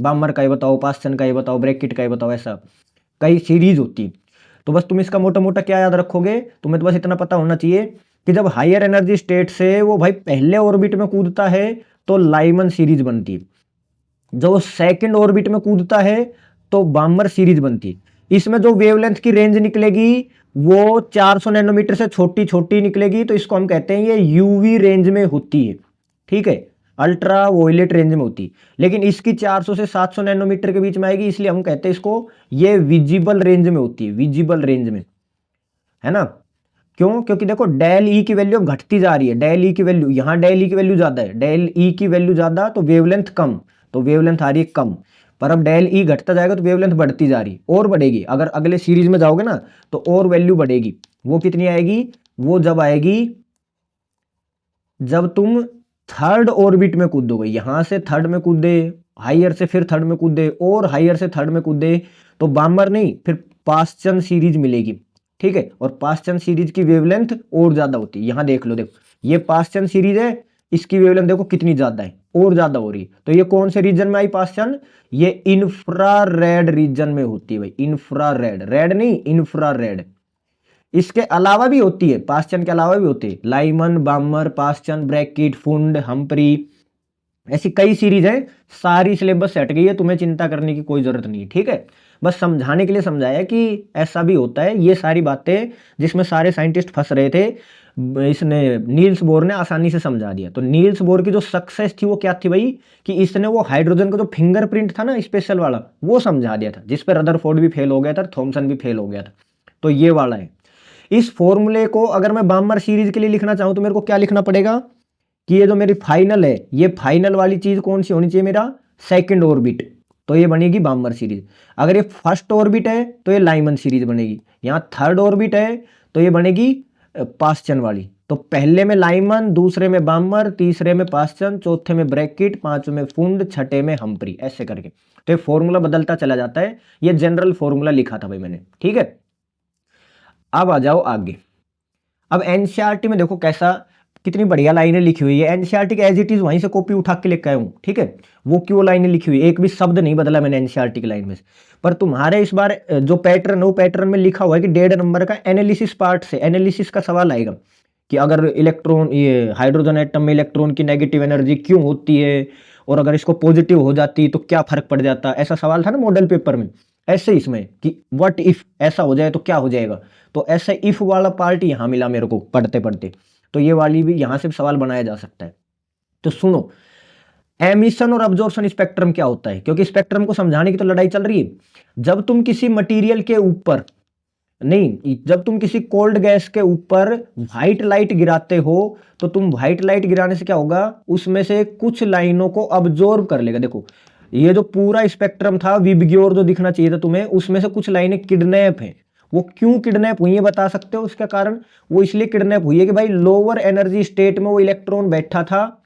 बामर का ये बताओ, पास्चन का ये बताओ, ब्रैकेट का ये बताओ, ऐसा कई सीरीज होती है। तो बस तुम इसका मोटा मोटा क्या याद रखोगे, तुम्हें तो बस इतना पता होना चाहिए कि जब हायर एनर्जी स्टेट से वो भाई पहले ऑर्बिट में कूदता है तो लाइमन सीरीज बनती है, जो सेकंड ऑर्बिट में कूदता है तो बामर सीरीज बनती है। इसमें जो वेवलेंथ की रेंज निकलेगी वो 400 नैनोमीटर से छोटी छोटी निकलेगी, तो इसको हम कहते हैं ये यूवी रेंज में होती है, ठीक है, अल्ट्रा वोयलेट रेंज में होती है। लेकिन इसकी 400 से 700 नैनोमीटर के बीच में आएगी, इसलिए हम कहते हैं इसको ये विजिबल रेंज में होती है, विजिबल रेंज में, है ना। क्यों, क्योंकि देखो डेल ई की वैल्यू अब घटती जा रही है, डेल ई की वैल्यू, यहां डेल ई की वैल्यू ज्यादा है, डेल ई की वैल्यू ज्यादा तो वेवलेंथ कम, तो वेवलेंथ आ रही है कम, पर अब डेल ई घटता जाएगा तो वेवलेंथ बढ़ती जा रही और बढ़ेगी। अगर अगले सीरीज में जाओगे ना तो और वैल्यू बढ़ेगी, वो कितनी आएगी, वो जब आएगी जब तुम थर्ड ऑर्बिट में कूदोगे, यहां से थर्ड में कूदे, हाइयर से फिर थर्ड में कूदे और हाइयर से थर्ड में कूदे, तो बामर नहीं फिर पास्चन सीरीज मिलेगी, ठीक है, और पास्चन सीरीज की वेवलेंथ और ज्यादा होती है। यहां देख लो, देखो ये पास्चन सीरीज है, इसकी वेवलेंथ देखो कितनी ज्यादा है और ज्यादा हो रही है। तो ये कौन से रीजन में आई पास्चन, ये इंफ्रारेड रीजन में होती है भाई, इंफ्रारेड, रेड नहीं इंफ्रारेड। इसके अलावा भी होती है, पास्चन के अलावा भी होती है, लाइमन, बामर, पास्चन, ब्रैकेट, फुंड, हम्परी, ऐसी कई सीरीज है। सारी सिलेबस सेट गई है, तुम्हें चिंता करने की कोई जरूरत नहीं है, ठीक है। बस समझाने के लिए समझाया कि ऐसा भी होता है, ये सारी बातें जिसमें सारे साइंटिस्ट फंस रहे थे, इसने नील्स बोर ने आसानी से समझा दिया। तो नील्स बोर की जो सक्सेस थी वो क्या थी भाई, कि इसने वो हाइड्रोजन का जो फिंगरप्रिंट था ना स्पेशल वाला, वो समझा दिया था, जिस पर रदरफोर्ड भी फेल हो गया था, थॉमसन भी फेल हो गया था। तो ये वाला है। इस फॉर्मूले को अगर मैं बामर सीरीज के लिए लिखना चाहूं तो मेरे को क्या लिखना पड़ेगा, कि ये जो मेरी फाइनल है, ये फाइनल वाली चीज कौन सी होनी चाहिए, मेरा सेकंड ऑर्बिट, तो ये बनेगी बामर सीरीज। अगर ये फर्स्ट ऑर्बिट है तो ये लाइमन सीरीज बनेगी, यहाँ थर्ड ऑर्बिट है तो ये बनेगी पास्चन वाली। तो पहले में लाइमन, दूसरे में बामर, तीसरे में पास्चन, चौथे में ब्रैकेट, पांचवें में फुंड, छठे में हम्परी, ऐसे करके। तो ये फॉर्मूला बदलता चला जाता है, ये जनरल फॉर्मूला लिखा था भाई मैंने, ठीक है। अब आ जाओ आगे। अब एनसीईआरटी में देखो कैसा, कितनी बढ़िया लाइनें लिखी हुई है, एनसीईआरटी के एज इट इज वहीं से कॉपी उठा के लेकर आया हूं, ठीक है। वो क्यों लाइनें लिखी हुई, एक भी शब्द नहीं बदला मैंने एनसीईआरटी की लाइन में से। पर तुम्हारे इस बार जो पैटर्न है वो पैटर्न में लिखा हुआ है कि 1.5 नंबर का एनालिसिस पार्ट से, एनालिसिस का सवाल आएगा कि अगर इलेक्ट्रॉन, ये हाइड्रोजन एटम में इलेक्ट्रॉन की नेगेटिव एनर्जी क्यों होती है और अगर इसको पॉजिटिव हो जाती तो क्या फर्क पड़ जाता, ऐसा सवाल था ना मॉडल पेपर में। ऐसे इसमें कि व्हाट इफ ऐसा हो जाए तो क्या हो जाएगा, तो ऐसे इफ वाला पार्ट यहाँ मिला मेरे को पढ़ते पढ़ते, तो ये वाली भी यहाँ से सवाल बनाया जा सकता है। तो सुनो, एमिशन और अब्जॉर्प्शन स्पेक्ट्रम क्या होता है, क्योंकि स्पेक्ट्रम को समझाने की तो लड़ाई चल रही है। जब तुम किसी मटेरियल के ऊपर नहीं, जब तुम किसी कोल्ड गैस के ऊपर व्हाइट लाइट गिराते हो तो तुम व्हाइट लाइट गिराने से क्या होगा, उसमें से कुछ लाइनों को अब्जॉर्ब कर लेगा। देखो ये जो पूरा स्पेक्ट्रम था विबग्योर जो दिखना चाहिए था तुम्हें, उसमें से कुछ लाइनें किडनैप हैं। वो क्यों किडनैप हुई है बता सकते हो उसका कारण? वो इसलिए किडनैप हुई है कि भाई लोअर एनर्जी स्टेट में वो इलेक्ट्रॉन बैठा था,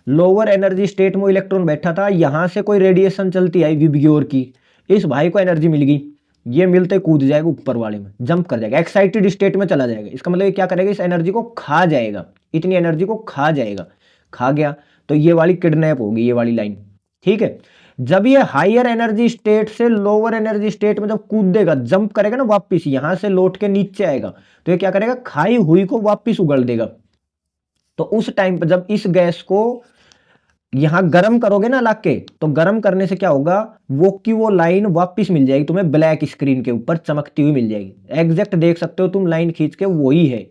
लोअर एनर्जी स्टेट में वो इलेक्ट्रॉन बैठा था, यहां से कोई रेडिएशन चलती आई विबग्योर की, इस भाई को एनर्जी मिल गई, ये मिलते कूद जाएगा ऊपर वाले में, जंप कर जाएगा, एक्साइटेड स्टेट में चला जाएगा। इसका मतलब ये क्या करेगा, इस एनर्जी को खा जाएगा, इतनी एनर्जी को खा जाएगा, खा गया तो ये वाली किडनैप होगी, ये वाली लाइन। ठीक है, जब ये हायर एनर्जी स्टेट से लोअर एनर्जी स्टेट में जब कूदेगा, जंप करेगा ना वापिस, यहां से लौट के नीचे आएगा, तो ये क्या करेगा, खाई हुई को वापिस उगल देगा। तो उस टाइम पर जब इस गैस को यहां गर्म करोगे ना लाके, तो गर्म करने से क्या होगा, वो की वो लाइन वापस मिल जाएगी तुम्हें, ब्लैक स्क्रीन के ऊपर चमकती हुई मिल जाएगी। एग्जैक्ट देख सकते हो तुम लाइन खींच के, वही है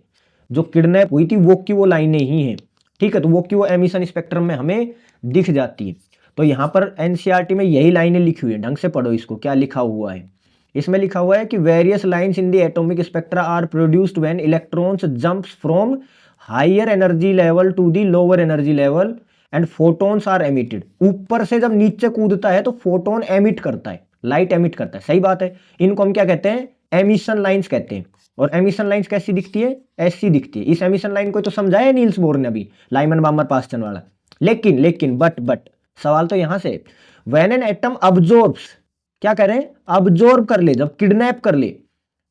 जो किडनैप हुई थी, वो की वो लाइनें ही हैं। ठीक है, तो वो की वो एमिशन स्पेक्ट्रम में हमें दिख जाती है। तो यहाँ पर एनसीईआरटी में यही लाइनें लिखी हुई है, ढंग से पढ़ो इसको, क्या लिखा हुआ है। इसमें लिखा हुआ है कि various lines in the atomic spectra are produced when electrons jumps from higher energy level to the lower energy level and photons are emitted. ऊपर से जब नीचे कूदता है तो फोटोन एमिट करता है, लाइट एमिट करता है, सही बात है। इनको हम क्या कहते हैं, एमिशन लाइंस कहते हैं। और एमिशन लाइंस कैसी दिखती है, ऐसी दिखती है। इस एमिशन लाइन को तो समझाया नील्स बोर ने अभी, लाइमन बामर पास्टन वाला। लेकिन बट सवाल तो यहां से, व्हेन एन एटम अब्जॉर्ब्स, क्या करें, अब्जॉर्ब कर ले, जब किडनैप कर ले,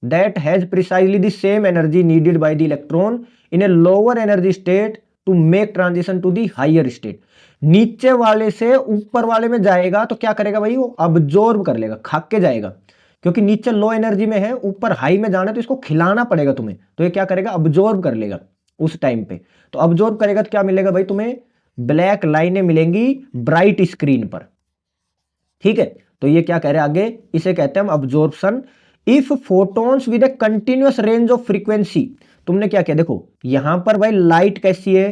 that has precisely the same energy needed by the electron in a lower energy state to make transition to the higher state. नीचे वाले से ऊपर वाले में जाएगा तो क्या करेगा भाई, वो अब्जॉर्ब कर लेगा, खा के जाएगा, क्योंकि नीचे लो एनर्जी में है, ऊपर हाई में जाना है तो इसको खिलाना पड़ेगा तुम्हें, तो ये क्या करेगा, अब्जॉर्ब कर लेगा उस टाइम पे। तो अब्जॉर्ब करेगा तो क्या मिलेगा भाई, तुम्हें ब्लैक लाइनें मिलेंगी ब्राइट स्क्रीन पर। ठीक है, तो ये क्या कह रहे हैं आगे, इसे कहते हैं हम absorption. If photons with a continuous range of frequency, तुमने क्या किया, देखो यहां पर भाई लाइट कैसी है,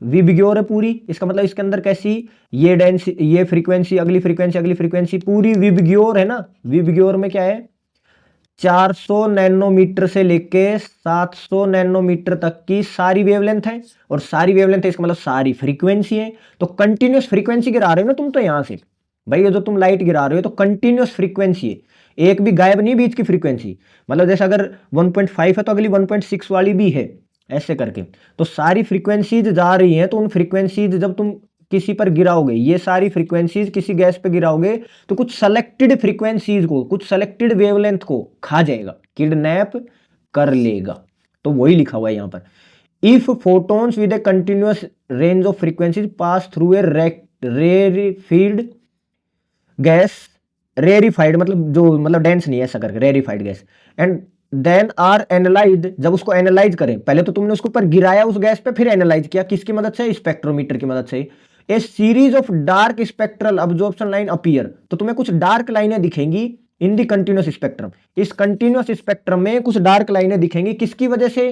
विबग्योर है पूरी, इसका मतलब इसके अंदर कैसी, ये डेंस, ये फ्रीक्वेंसी, अगली फ्रीक्वेंसी, अगली फ्रीक्वेंसी, पूरी विबग्योर है ना। विबग्योर में क्या है, 400 नैनोमीटर से लेके 700 नैनोमीटर तक की सारी वेवलेंथ है, और सारी वेवलेंथ है इसका मतलब सारी फ्रीक्वेंसी है। तो कंटिन्यूअस फ्रीक्वेंसी गिरा रहे हो ना तुम, तो यहां से भाई ये जो तुम लाइट गिरा रहे हो तो कंटिन्यूअस फ्रीक्वेंसी है, एक भी गायब नहीं बीच की फ्रीक्वेंसी। मतलब जैसे अगर 1.5 है तो अगली 1.6 वाली भी है, ऐसे करके। तो सारी फ्रीक्वेंसीज जा रही हैं, तो उन फ्रीक्वेंसीज जब तुम किसी पर गिराओगे, ये सारी फ्रीक्वेंसीज किसी गैस पे गिराओगे, तो कुछ सेलेक्टेड फ्रीक्वेंसीज को, कुछ सेलेक्टेड वेवलेंथ को खा जाएगा, किडनैप कर लेगा। तो वही लिखा हुआ है यहां पर, if photons with a continuous range of frequencies pass through a rarefied gas, rarefied मतलब जो मतलब डेंस नहीं है, ऐसा करके rarefied gas, and then are analysed, जब उसको एनालाइज करें, पहले तो तुमने उसके ऊपर गिराया उस गैस पे, फिर एनालाइज किया किसकी मदद से, स्पेक्ट्रोमीटर की मदद से। A series of dark spectral absorption line appear, तो तुम्हें कुछ डार्क लाइनें दिखेंगी इन दी कंटिन्यूअस स्पेक्ट्रम, इस कंटिन्यूअस स्पेक्ट्रम में कुछ डार्क लाइनें दिखेंगी, किसकी वजह से,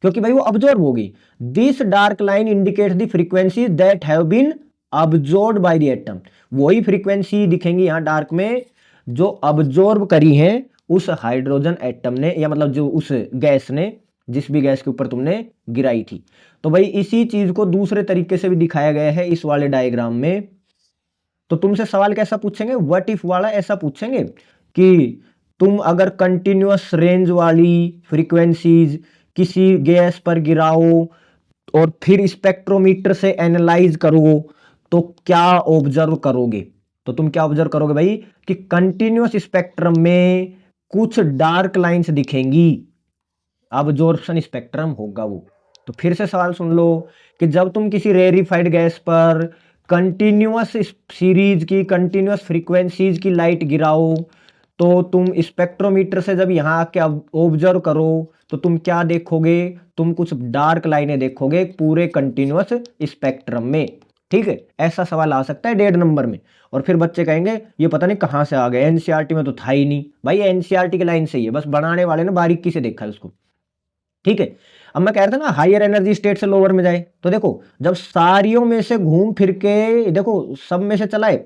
क्योंकि भाई वो अब्जॉर्ब होगी। This dark line indicates the frequency that have been absorbed by the atom, वही फ्रीक्वेंसी दिखेंगी यहां डार्क में जो अब्जॉर्ब करी हैं उस हाइड्रोजन एटम ने, या मतलब जो उस गैस ने, जिस भी गैस के ऊपर तुमने गिराई थी। तो भाई इसी चीज को दूसरे तरीके से भी दिखाया गया है इस वाले डायग्राम में। तो तुमसे सवाल कैसा पूछेंगे, व्हाट इफ वाला, ऐसा पूछेंगे कि तुम अगर कंटिन्यूअस रेंज वाली फ्रीक्वेंसीज किसी गैस पर गिराओ और फिर स्पेक्ट्रोमीटर से एनालाइज करो तो क्या ऑब्जर्व करोगे। तो तुम क्या ऑब्जर्व करोगे भाई, कि कंटिन्यूअस स्पेक्ट्रम में कुछ डार्क लाइंस दिखेंगी, अब्जॉर्प्शन स्पेक्ट्रम होगा वो। तो फिर से सवाल सुन लो, कि जब तुम किसी रेरिफाइड गैस पर कंटिन्यूअस सीरीज की, कंटिन्यूअस फ्रीक्वेंसीज की लाइट गिराओ, तो तुम स्पेक्ट्रोमीटर से जब यहां आके ऑब्जर्व करो तो तुम क्या देखोगे, तुम कुछ डार्क लाइनें देखोगे पूरे कंटिन्यूअस स्पेक्ट्रम में। ठीक है, ऐसा सवाल आ सकता है 1.5 नंबर में। और फिर बच्चे कहेंगे ये पता नहीं कहाँ से आ गए, एनसीईआरटी में तो था ही नहीं। भाई एनसीईआरटी की लाइन सही है, बस बनाने वाले ने बारीकी से देखा है उसको। ठीक है, अब मैं कह रहा था ना हायर एनर्जी स्टेट से लोअर में जाए, तो देखो जब सारियों में से घूम फिर के देखो सब में से चलाए,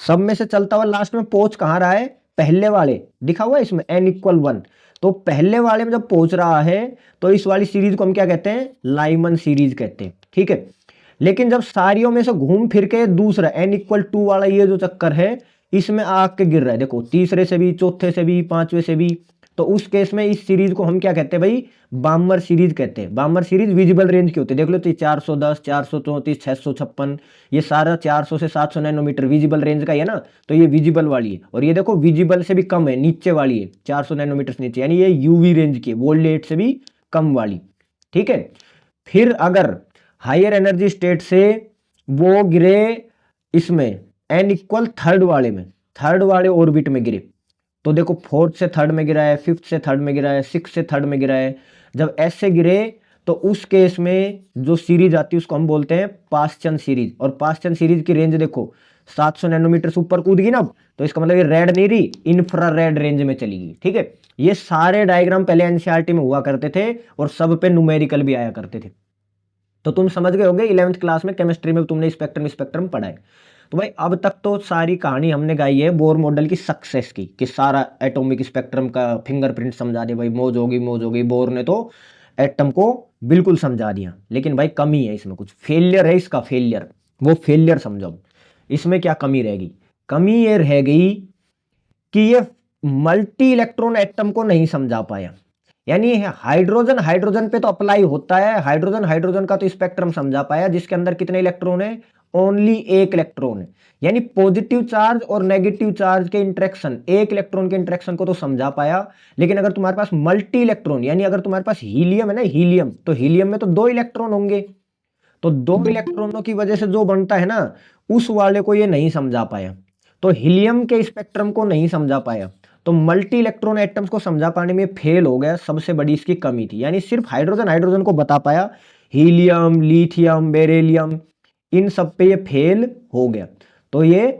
सब में से चलता हुआ लास्ट में पहुंच कहाँ रहा है, पहले वाले दिखा हुआ है इसमें n=1। तो पहले वाले में जब पहुंच रहा है तो इस वाली सीरीज को हम क्या कहते हैं, लाइमन सीरीज कहते हैं। ठीक है, लेकिन जब सारियों में से घूम फिर के दूसरा n=2 वाला ये जो चक्कर है इसमें आके गिर रहा है, देखो तीसरे से भी, चौथे से भी, पांचवे से भी, तो उस केस में इस सीरीज को हम क्या कहते हैं भाई, बामर सीरीज कहते हैं। बामर सीरीज विजिबल रेंज की होती है, देख लो तो 410, 434, 656, ये सारा 400 से 700 नैनोमीटर विजिबल रेंज का ही है ना, तो ये विजिबल वाली है। और ये देखो विजिबल से भी कम है, नीचे वाली है 400 नैनोमीटर से नीचे, यानी ये यूवी रेंज की, वोल्ट से भी कम वाली। ठीक है, फिर अगर हायर एनर्जी स्टेट से वो गिरे इसमें n=3 वाले में, थर्ड वाले ऑर्बिट में गिरे, तो देखो फोर्थ से थर्ड में गिरा है, फिफ्थ से थर्ड में गिरा है, सिक्स से थर्ड में गिरा है। जब ऐसे गिरे तो उस केस में जो सीरीज आती है उसको हम बोलते हैं पासचन सीरीज। और पासचन सीरीज की रेंज देखो 700 नैनोमीटर से ऊपर कूद गई ना, तो इसका मतलब ये रेड नहीं रही, इंफ्रारेड रेंज में चली गई। ठीक है, ये सारे डायग्राम पहले एनसीईआरटी में हुआ करते थे और सब पे न्यूमेरिकल भी आया करते थे। तो तुम समझ गए होंगे 11th क्लास में केमिस्ट्री में तुमने स्पेक्ट्रम स्पेक्ट्रम पढ़ा है। तो भाई अब तक तो सारी कहानी हमने गाई है बोर मॉडल की सक्सेस की, कि सारा एटॉमिक स्पेक्ट्रम का फिंगरप्रिंट समझा दिया भाई, मौज होगी मौज होगी, बोर ने तो एटम को बिल्कुल समझा दिया। लेकिन भाई कमी है इसमें, कुछ फेलियर है इसका, फेलियर, वो फेलियर समझो। इसमें क्या कमी रहेगी, कमी ये रह गई कि ये मल्टी इलेक्ट्रॉन एटम को नहीं समझा पाया। यानी हाइड्रोजन हाइड्रोजन पे तो अप्लाई होता है, हाइड्रोजन हाइड्रोजन का तो स्पेक्ट्रम समझा पाया जिसके अंदर कितने इलेक्ट्रॉन है, ओनली एक इलेक्ट्रॉन है। यानी पॉजिटिव चार्ज और नेगेटिव चार्ज के इंटरेक्शन, एक इलेक्ट्रॉन के इंटरेक्शन को तो समझा पाया। लेकिन अगर तुम्हारे पास मल्टी इलेक्ट्रॉन, यानी अगर तुम्हारे पास हीलियम है ना, हीलियम, तो हीलियम में तो 2 इलेक्ट्रॉन होंगे, तो 2 इलेक्ट्रॉनों की वजह से जो बनता है ना, उस वाले को ये नहीं समझा पाया। तो हीलियम के स्पेक्ट्रम को नहीं समझा पाया, तो मल्टी इलेक्ट्रॉन एटम्स को समझा पाने में फेल हो गया, सबसे बड़ी इसकी कमी थी। यानी सिर्फ हाइड्रोजन हाइड्रोजन को बता पाया, हीलियम, लिथियम, बेरिलियम, इन सब पे ये फेल हो गया, तो ये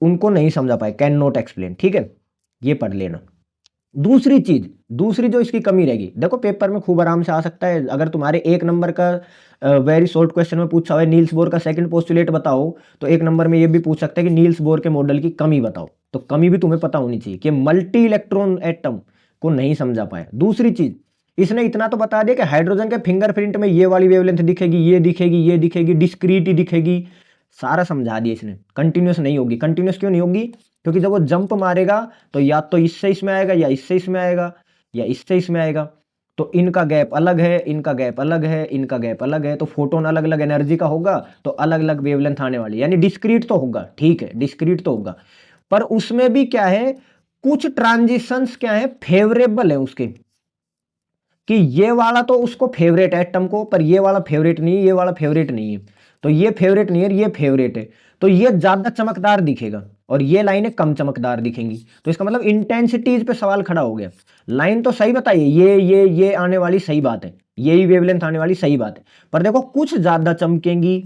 उनको नहीं समझा पाए, कैन नॉट एक्सप्लेन। ठीक है, ये पढ़ लेना। दूसरी जो इसकी कमी रहेगी, देखो पेपर में खूब आराम से आ सकता है, अगर तुम्हारे 1 नंबर का वेरी शॉर्ट क्वेश्चन में पूछा हुआ है नील्स बोर का सेकंड पोस्टुलेट बताओ, तो 1 नंबर में ये भी पूछ सकता है कि नील्स बोर के मॉडल की कमी बताओ। तो कमी भी तुम्हें पता होनी चाहिए कि मल्टी इलेक्ट्रॉन एटम को नहीं समझा पाया। दूसरी चीज, इसने इतना तो बता दिया कि हाइड्रोजन के फिंगरप्रिंट में ये वाली वेवलेंथ दिखेगी, ये दिखेगी, ये दिखेगी, डिस्क्रीट ही दिखेगी, सारा समझा दिया इसने। कंटिन्यूस नहीं होगी, कंटिन्यूस क्यों नहीं होगी, क्योंकि जब वो जंप मारेगा तो या तो इससे इसमें आएगा, या इससे इसमें आएगा, या इससे इसमें आएगा, तो इनका गैप अलग है, इनका गैप अलग है, इनका गैप अलग है, तो फोटोन अलग अलग एनर्जी का होगा, तो अलग अलग वेवलेंथ आने वाली, यानी डिस्क्रीट तो होगा। ठीक है, डिस्क्रीट तो होगा, पर उसमें भी क्या है, कुछ ट्रांजिशंस क्या है, फेवरेबल है उसके, कि ये वाला तो उसको फेवरेट है एटम को, पर ये वाला फेवरेट नहीं है, ये वाला फेवरेट नहीं है, तो ये फेवरेट नहीं है, ये फेवरेट है, तो ये ज्यादा चमकदार दिखेगा और ये लाइनें कम चमकदार दिखेंगी। तो इसका मतलब इंटेंसिटीज पे सवाल खड़ा हो गया। लाइन तो सही बताइए, ये आने वाली सही बात है, यही वेवलेंथ आने वाली सही बात है, पर देखो कुछ ज्यादा चमकेंगी,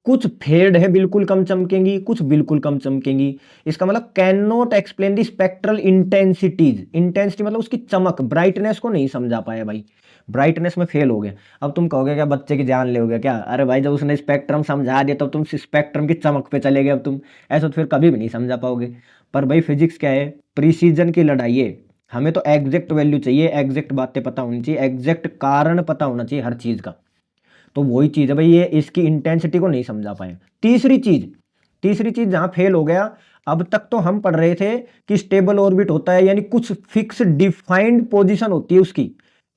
कुछ फेड है बिल्कुल कम चमकेंगी, कुछ बिल्कुल कम चमकेंगी। इसका मतलब can not explain the spectral intensities. Intensity मतलब उसकी चमक, ब्राइटनेस को नहीं समझा पाया भाई, ब्राइटनेस में फेल हो गया। अब तुम कहोगे क्या बच्चे की जान ले हो गया क्या, अरे भाई जब उसने स्पेक्ट्रम समझा दिया तब तुम स्पेक्ट्रम की चमक पे चले गए, अब तुम ऐसा तो फिर कभी भी नहीं समझा पाओगे। पर भाई फिजिक्स क्या है, प्रिसीजन की लड़ाई है, हमें तो एग्जैक्ट वैल्यू चाहिए, एग्जैक्ट बातें पता होनी चाहिए, एग्जैक्ट कारण पता होना चाहिए हर चीज का। तो वही चीज है भाई, ये इसकी इंटेंसिटी को नहीं समझा पाए। तीसरी चीज जहां फेल हो गया, अब तक तो हम पढ़ रहे थे कि स्टेबल ऑर्बिट होता है, यानी कुछ फिक्स डिफाइंड पोजीशन होती है उसकी,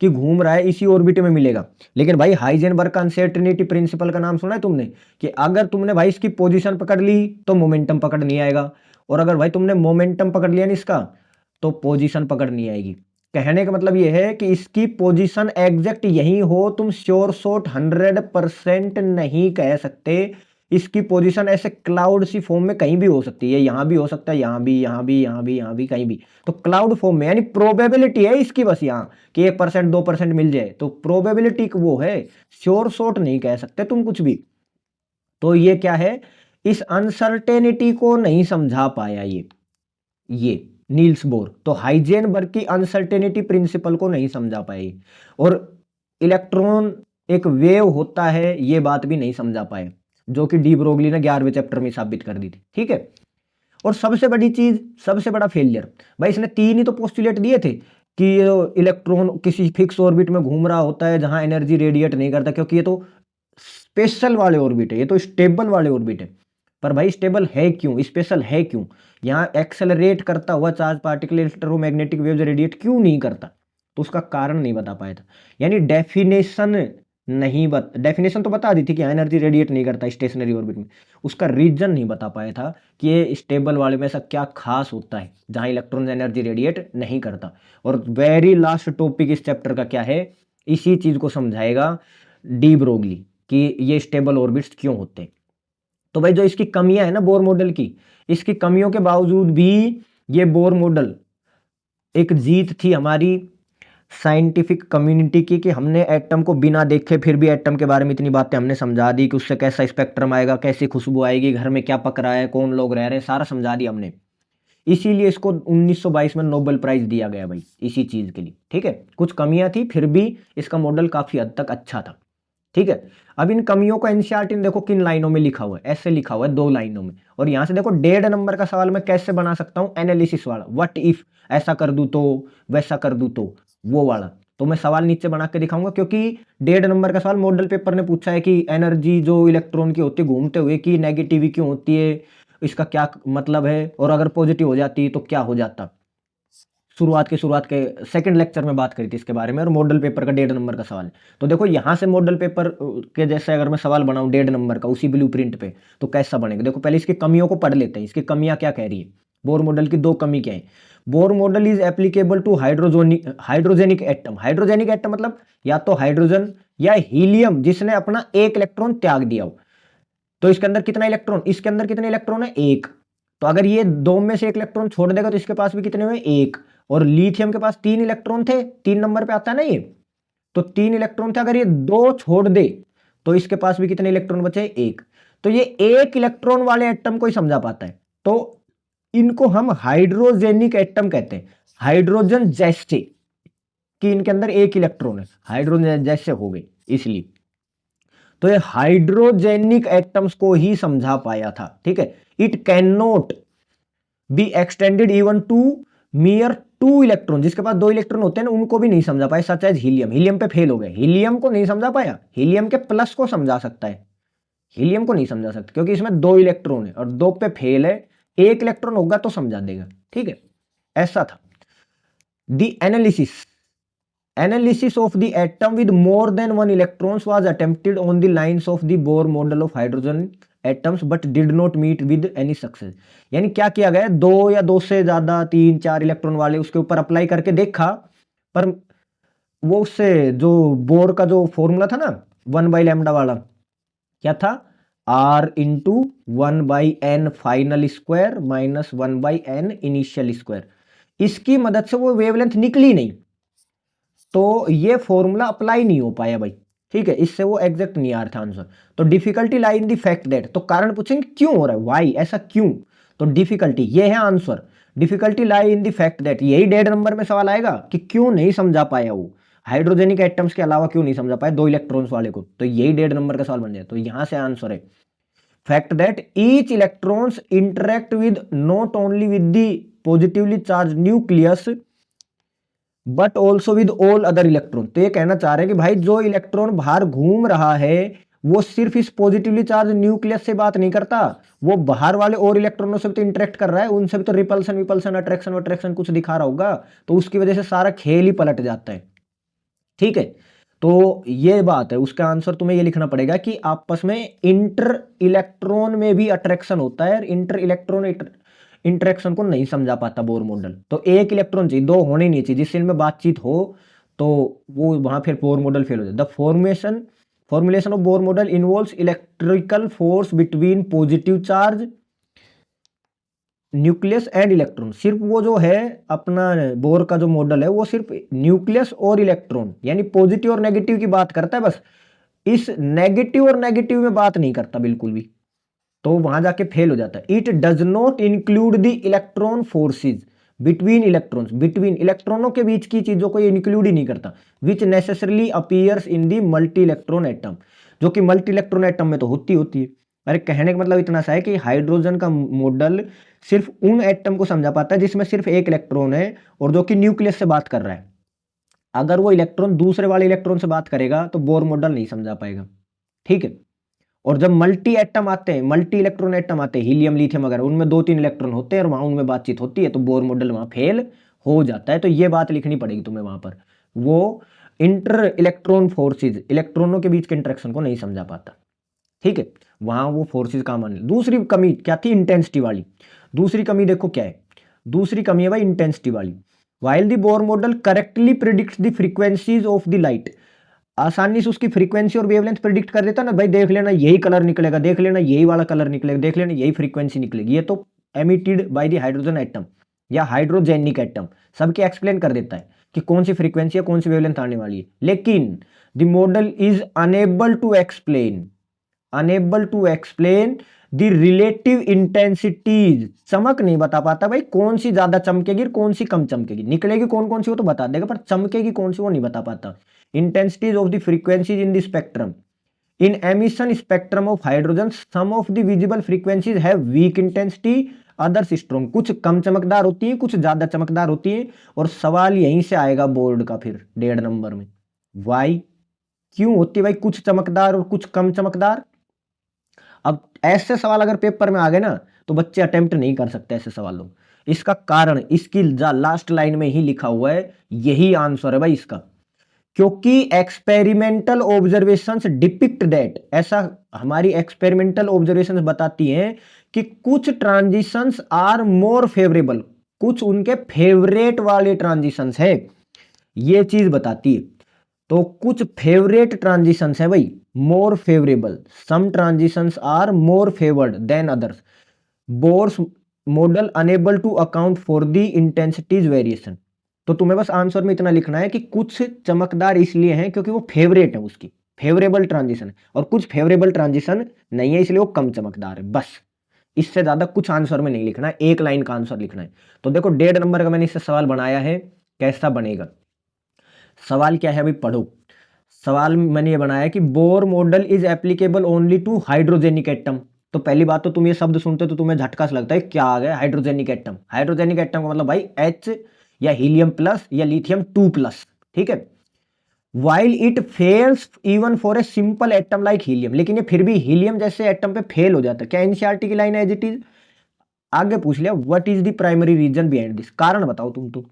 कि घूम रहा है इसी ऑर्बिट में मिलेगा। लेकिन भाई हाइजेनबर्ग का अनसर्टेनिटी प्रिंसिपल का नाम सुना है तुमने, कि अगर तुमने भाई इसकी पोजीशन पकड़ ली तो मोमेंटम पकड़ नहीं आएगा, और अगर भाई तुमने मोमेंटम पकड़ लिया ना इसका, तो पोजीशन पकड़ नहीं आएगी। कहने का मतलब यह है कि इसकी पोजीशन एग्जैक्ट यही हो, तुम श्योर शॉट 100% नहीं कह सकते, इसकी पोजीशन ऐसे क्लाउड सी फॉर्म में कहीं भी हो सकती है, यहाँ भी हो सकता है, यहाँ भी, यहाँ भी, यहाँ भी, यहाँ भी, कहीं भी। तो क्लाउड फॉर्म में यानी प्रोबेबिलिटी है इसकी बस यहाँ कि 1% 2% मिल जाए, तो प्रोबेबिलिटी वो है, श्योर शॉट नहीं कह सकते तुम कुछ भी। तो ये क्या है, इस अनसर्टेनिटी को नहीं समझा पाया ये नील्स बोर। तो हाइजेनबर्ग की अनसर्टेनिटी प्रिंसिपल को नहीं समझा पाए, और इलेक्ट्रॉन एक वेव होता है ये बात भी नहीं समझा पाए, जो कि डी ब्रोगली ने 11वें चैप्टर में साबित कर दी थी। ठीक है, और सबसे बड़ी चीज, सबसे बड़ा फेलियर भाई, इसने 3 ही तो पोस्टुलेट दिए थे कि इलेक्ट्रॉन किसी फिक्स ऑर्बिट में घूम रहा होता है जहां एनर्जी रेडिएट नहीं करता, क्योंकि ये तो स्पेशल वाले ऑर्बिट है, ये तो स्टेबल वाले ऑर्बिट है। पर भाई स्टेबल है क्यों, स्पेशल है क्यों, यहाँ एक्सेलरेट करता हुआ charge particle electromagnetic waves radiate क्यों नहीं करता, तो उसका कारण नहीं बता पाया था। यानी डेफिनेशन तो बता दी थी कि एनर्जी रेडिएट नहीं करता स्टेशनरी ऑर्बिट में, उसका रीजन नहीं बता पाया था कि ये स्टेबल वाले में ऐसा क्या खास होता है जहां इलेक्ट्रॉन एनर्जी रेडिएट नहीं करता। और वेरी लास्ट टॉपिक इस चैप्टर का क्या है, इसी चीज को समझाएगा डी ब्रोगली कि ये स्टेबल ऑर्बिट्स क्यों होते हैं। तो भाई जो इसकी कमियां है ना बोर मॉडल की, इसकी कमियों के बावजूद भी ये बोर मॉडल एक जीत थी हमारी साइंटिफिक कम्युनिटी की, कि हमने एटम को बिना देखे फिर भी एटम के बारे में इतनी बातें हमने समझा दी कि उससे कैसा स्पेक्ट्रम आएगा, कैसी खुशबू आएगी, घर में क्या पक रहा है, कौन लोग रह रहे हैं, सारा समझा दिया हमने। इसीलिए इसको 1922 में नोबेल प्राइज दिया गया भाई, इसी चीज के लिए। ठीक है, कुछ कमियां थी फिर भी इसका मॉडल काफी हद तक अच्छा था। ठीक है, अब इन कमियों को एनसीईआरटी ने देखो किन लाइनों में लिखा हुआ है, ऐसे लिखा हुआ है 2 लाइनों में। और यहां से देखो 1.5 नंबर का सवाल मैं कैसे बना सकता हूं, एनालिसिस वाला, व्हाट इफ, ऐसा कर दूं तो, वैसा कर दूं तो, वो वाला। तो मैं सवाल नीचे बना के दिखाऊंगा, क्योंकि 1.5 नंबर का सवाल मॉडल पेपर ने पूछा है कि एनर्जी जो इलेक्ट्रॉन की होती है घूमते हुए की नेगेटिव क्यों होती है, इसका क्या मतलब है, और अगर पॉजिटिव हो जाती तो क्या हो जाता। शुरुआत के सेकंड लेक्चर में बात करी थी इसके बारे में, और मॉडल पेपर का 1.5 नंबर का सवाल है। तो देखो यहाँ से मॉडल पेपर के जैसे अगर मैं सवाल बनाऊं 1.5 नंबर का उसी ब्लूप्रिंट पे, तो कैसा बनेगा। देखो पहले इसकी कमियों को पढ़ लेते हैं, इसकी कमियां क्या कह रही है, बोर मॉडल की 2 कमी क्या है। Bohr model is applicable to hydrogenic atom. Hydrogenic atom मतलब या तो हाइड्रोजन या हीलियम जिसने अपना 1 इलेक्ट्रॉन त्याग दिया हो। तो इसके अंदर कितना इलेक्ट्रॉन, इसके अंदर कितने इलेक्ट्रॉन है, 1। तो अगर ये 2 में से 1 इलेक्ट्रॉन छोड़ देगा तो इसके पास भी कितने हुए, 1। और लिथियम के पास 3 इलेक्ट्रॉन थे, 3 नंबर पे आता है ना ये, तो 3 इलेक्ट्रॉन थे, अगर ये 2 छोड़ दे तो इसके पास भी कितने इलेक्ट्रॉन बचे, 1। तो ये 1 इलेक्ट्रॉन वाले एटम को ही समझा पाता है, तो इनको हम हाइड्रोजेनिक एटम कहते हैं। हाइड्रोजन जैसे कि इनके अंदर 1 इलेक्ट्रॉन है, हाइड्रोजन जैसे हो गए इसलिए। तो ये हाइड्रोजेनिक एटम्स को ही समझा पाया था। ठीक है, it can not be extended even to mere 2 electron, जिसके पास 2 इलेक्ट्रॉन होते हैं ना उनको भी नहीं समझा पाए, सच एज हीलियम। हीलियम पे फेल हो गए, हीलियम को नहीं समझा पाया, हीलियम के प्लस को समझा सकता है, हीलियम को नहीं समझा सकता क्योंकि इसमें 2 इलेक्ट्रॉन है और 2 पे फेल है, 1 इलेक्ट्रॉन होगा तो समझा देगा। ठीक है, ऐसा था। The analysis of the atom with more than 1 electrons was attempted on the lines of the Bohr model of hydrogen atoms but did not meet with any success। यानी क्या किया गया, 2 या 2 से ज्यादा 3-4 इलेक्ट्रॉन वाले उसके ऊपर अप्लाई करके देखा, पर वो उससे जो बोर का जो फॉर्मूला था ना 1/λ वाला, क्या था, R into 1/n final square minus 1/n initial square, इसकी मदद से वो वेवलेंथ निकली नहीं, तो ये फॉर्मूला अप्लाई नहीं हो पाया भाई। ठीक है, इससे वो एग्जैक्ट नहीं आ रहा था आंसर। तो difficulty lie in the fact that, तो कारण पूछेंगे क्यों हो रहा है, वाई, ऐसा क्यों, तो डिफिकल्टी ये है answer. Difficulty lie in the fact that, यही 1.5 नंबर में सवाल आएगा कि क्यों नहीं समझा पाया वो हाइड्रोजेनिक एटम्स के अलावा, क्यों नहीं समझा पाया 2 इलेक्ट्रॉन्स वाले को, तो यही 1.5 नंबर का सवाल बन जाए। तो यहां से आंसर है fact that each electrons interact with not only with the positively charge nucleus but also with all other electron. तो ये कहना चाह रहे हैं कि भाई जो इलेक्ट्रॉन बाहर घूम रहा है वो सिर्फ इस पॉजिटिवली चार्ज न्यूक्लियस से बात नहीं करता, वो बाहर वाले और इलेक्ट्रॉनों से भी तो इंटरेक्ट कर रहा है, उनसे भी तो रिपल्सन विपल्सन अट्रैक्शन अट्रैक्शन कुछ दिखा रहा होगा, तो उसकी वजह से सारा खेल ही पलट जाता है। ठीक है, तो ये बात है, उसका आंसर तुम्हें ये लिखना पड़ेगा कि आपस में इंटर इलेक्ट्रॉन में भी अट्रैक्शन होता है, इंटर इलेक्ट्रॉन इंटरेक्शन को नहीं समझा पाता बोर मॉडल। तो 1 इलेक्ट्रॉन चाहिए, 2 होने नहीं चाहिए, जिससे इनमें बातचीत हो तो वो वहां फिर बोर मॉडल फेल हो जाए। The formulation of Bohr model involves electrical force between positive charge nucleus and electron. सिर्फ वो जो है अपना बोर का जो मॉडल है वो सिर्फ न्यूक्लियस और इलेक्ट्रॉन यानी पॉजिटिव और नेगेटिव की बात करता है, बस इस नेगेटिव और नेगेटिव में बात नहीं करता बिल्कुल भी, तो वहां जाके फेल हो जाता है। It does not include the electron forces between electrons, between इलेक्ट्रॉनों के बीच की चीजों को ये इंक्लूड ही नहीं करता। Which necessarily appears in the multi electron atom, जो कि मल्टी इलेक्ट्रॉन एटम में तो होती है। अरे कहने का मतलब इतना सा है कि हाइड्रोजन का मॉडल सिर्फ उन एटम को समझा पाता है जिसमें सिर्फ एक इलेक्ट्रॉन है और जो कि न्यूक्लियस से बात कर रहा है। अगर वो इलेक्ट्रॉन दूसरे वाले इलेक्ट्रॉन से बात करेगा तो बोर मॉडल नहीं समझा पाएगा, ठीक है। और जब मल्टी एटम आते हैं, मल्टी इलेक्ट्रॉन एटम आते हैं, हीलियम लिथियम वगैरह, उनमें 2-3 इलेक्ट्रॉन होते हैं और वहां उनमें बातचीत होती है, तो बोर मॉडल वहां फेल हो जाता है। तो ये बात लिखनी पड़ेगी तुम्हें वहां पर, वो इंटर इलेक्ट्रॉन फोर्सेज, इलेक्ट्रॉनों के बीच के इंटरेक्शन को नहीं समझा पाता, ठीक है। वहां वो फोर्सेज काम आने। दूसरी कमी क्या थी? इंटेंसिटी वाली। दूसरी कमी देखो क्या है, दूसरी कमी है भाई इंटेंसिटी वाली। While the Bohr model correctly predicts the frequencies of the light, आसानी से उसकी फ्रीक्वेंसी और वेवलेंथ प्रिडिक्ट कर देता ना भाई, देख लेना यही कलर निकलेगा, देख लेना यही वाला कलर निकलेगा, देख लेना यही फ्रीक्वेंसी निकलेगी। ये तो emitted by the hydrogen atom या हाइड्रोजेनिक एटम सबके एक्सप्लेन कर देता है कि कौन सी फ्रीक्वेंसी है, कौन सी वेवलेंथ आने वाली है। लेकिन the model is unable to explain the relative intensities, चमक नहीं बता पाता भाई, कौन सी ज्यादा चमकेगी कौन सी कम चमकेगी, निकलेगी कौन कौन सी वो तो बता देगा, पर चमकेगी कौन सी वो नहीं बता पाता। Intensities of the frequencies in the spectrum, in emission spectrum of hydrogen some of the visible frequencies have weak intensity others strong, कुछ कम चमकदार होती है कुछ ज्यादा चमकदार होती है। और सवाल यहीं से आएगा बोर्ड का फिर 1.5 नंबर में, वाई, क्यों होती है भाई कुछ चमकदार और कुछ कम चमकदार। अब ऐसे सवाल अगर पेपर में आ गए ना तो बच्चे अटेम्प्ट नहीं कर सकते ऐसे सवालों। इसका कारण इसकी लास्ट लाइन में ही लिखा हुआ है, यही आंसर है भाई इसका। क्योंकि एक्सपेरिमेंटल ऑब्जर्वेशंस डिपिक्ट दैट, ऐसा हमारी एक्सपेरिमेंटल ऑब्जर्वेशंस बताती हैं कि कुछ ट्रांजिशंस आर मोर फेवरेबल, कुछ उनके फेवरेट वाले ट्रांजिशंस है, ये चीज बताती है। तो कुछ फेवरेट ट्रांजिशंस है भाई, more favourable, some transitions are more favoured than others, Bohr's model unable to account for the intensities variation. तो तुम्हें बस आंसर में इतना लिखना है कि कुछ चमकदार इसलिए हैं क्योंकि वो फेवरेट है, उसकी फेवरेबल ट्रांजिशन है, और कुछ फेवरेबल ट्रांजिशन नहीं है इसलिए वो कम चमकदार है। बस इससे ज्यादा कुछ आंसर में नहीं लिखना है, एक लाइन का आंसर लिखना है। तो देखो 1.5 नंबर का मैंने इससे सवाल बनाया है, कैसा बनेगा। सवाल क्या है भाई, पढ़ो। सवाल मैंने ये बनाया है कि Bohr model is applicable only to hydrogenic atom. तो पहली बात तो तुम ये शब्द सुनते तो तुम्हें झटका सा लगता है, क्या आ गया हाइड्रोजेनिक एटम। हाइड्रोजेनिक एटम का मतलब भाई H या हीलियम प्लस या लिथियम 2+, ठीक है। While it fails even for a simple atom like helium, लेकिन ये फिर भी हीलियम जैसे एटम पे फेल हो जाता है। क्या एनसीईआरटी की लाइन है एज इट इज। आगे पूछ लिया what is the primary reason behind this, कारण बताओ तुम, तो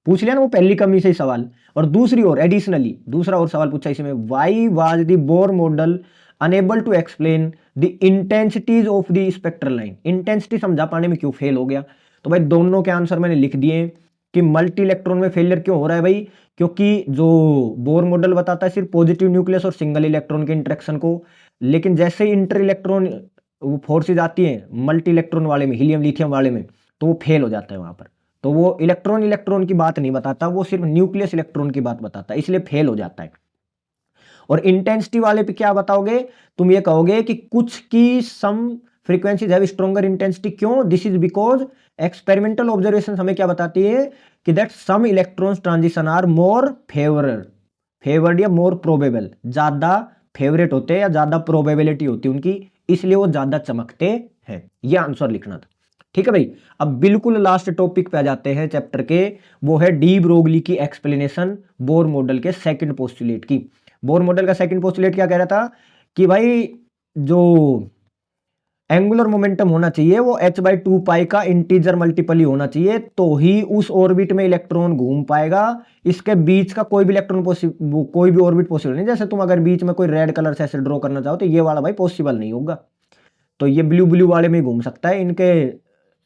पूछ लिया ना वो पहली कमी से ही सवाल। और दूसरी ओर एडिशनली दूसरा और सवाल पूछा इसमें, why was the Bohr model unable to explain the intensities of the spectral line, intensity समझा पाने में क्यों फेल हो गया। तो भाई दोनों के आंसर मैंने लिख दिए कि मल्टी इलेक्ट्रॉन में फेलियर क्यों हो रहा है भाई, क्योंकि जो बोर मॉडल बताता है सिर्फ पॉजिटिव न्यूक्लियस और सिंगल इलेक्ट्रॉन के इंटरेक्शन को, लेकिन जैसे ही इंटर इलेक्ट्रॉन फोर्सेज आती है मल्टी इलेक्ट्रॉन वाले में, हीलियम लिथियम वाले में, तो वो फेल हो जाता है वहां पर। तो वो इलेक्ट्रॉन की बात नहीं बताता, वो सिर्फ न्यूक्लियस इलेक्ट्रॉन की बात बताता है, इसलिए फेल हो जाता है। और इंटेंसिटी वाले पे क्या बताओगे, तुम ये कहोगे कि कुछ की some frequencies have stronger intensity, क्यों, this is because experimental observation हमें क्या बताती है कि that some electrons transition are more favoured या मोर प्रोबेबल, ज्यादा फेवरेट होते हैं या ज्यादा प्रोबेबिलिटी होती है उनकी, इसलिए वो ज्यादा चमकते हैं। ये आंसर लिखना था, ठीक है भाई। अब बिल्कुल लास्ट टॉपिक पे आ जाते हैं चैप्टर के, वो है डी ब्रोगली की एक्सप्लेनेशन बोर मॉडल के सेकंड पोस्टुलेट की। बोर मॉडल का सेकंड पोस्टुलेट क्या कह रहा था कि भाई जो एंगुलर मोमेंटम होना चाहिए वो h/2 पाई का इंटीजर मल्टीपल ही होना चाहिए, तो ही उस ऑर्बिट में इलेक्ट्रॉन घूम पाएगा। इसके बीच का कोई भी इलेक्ट्रॉन कोई भी ऑर्बिट पॉसिबल नहीं। जैसे तुम अगर बीच में कोई रेड कलर से ऐसे ड्रॉ करना चाहो तो ये वाला भाई पॉसिबल नहीं होगा, तो ये ब्लू वाले में घूम सकता है। इनके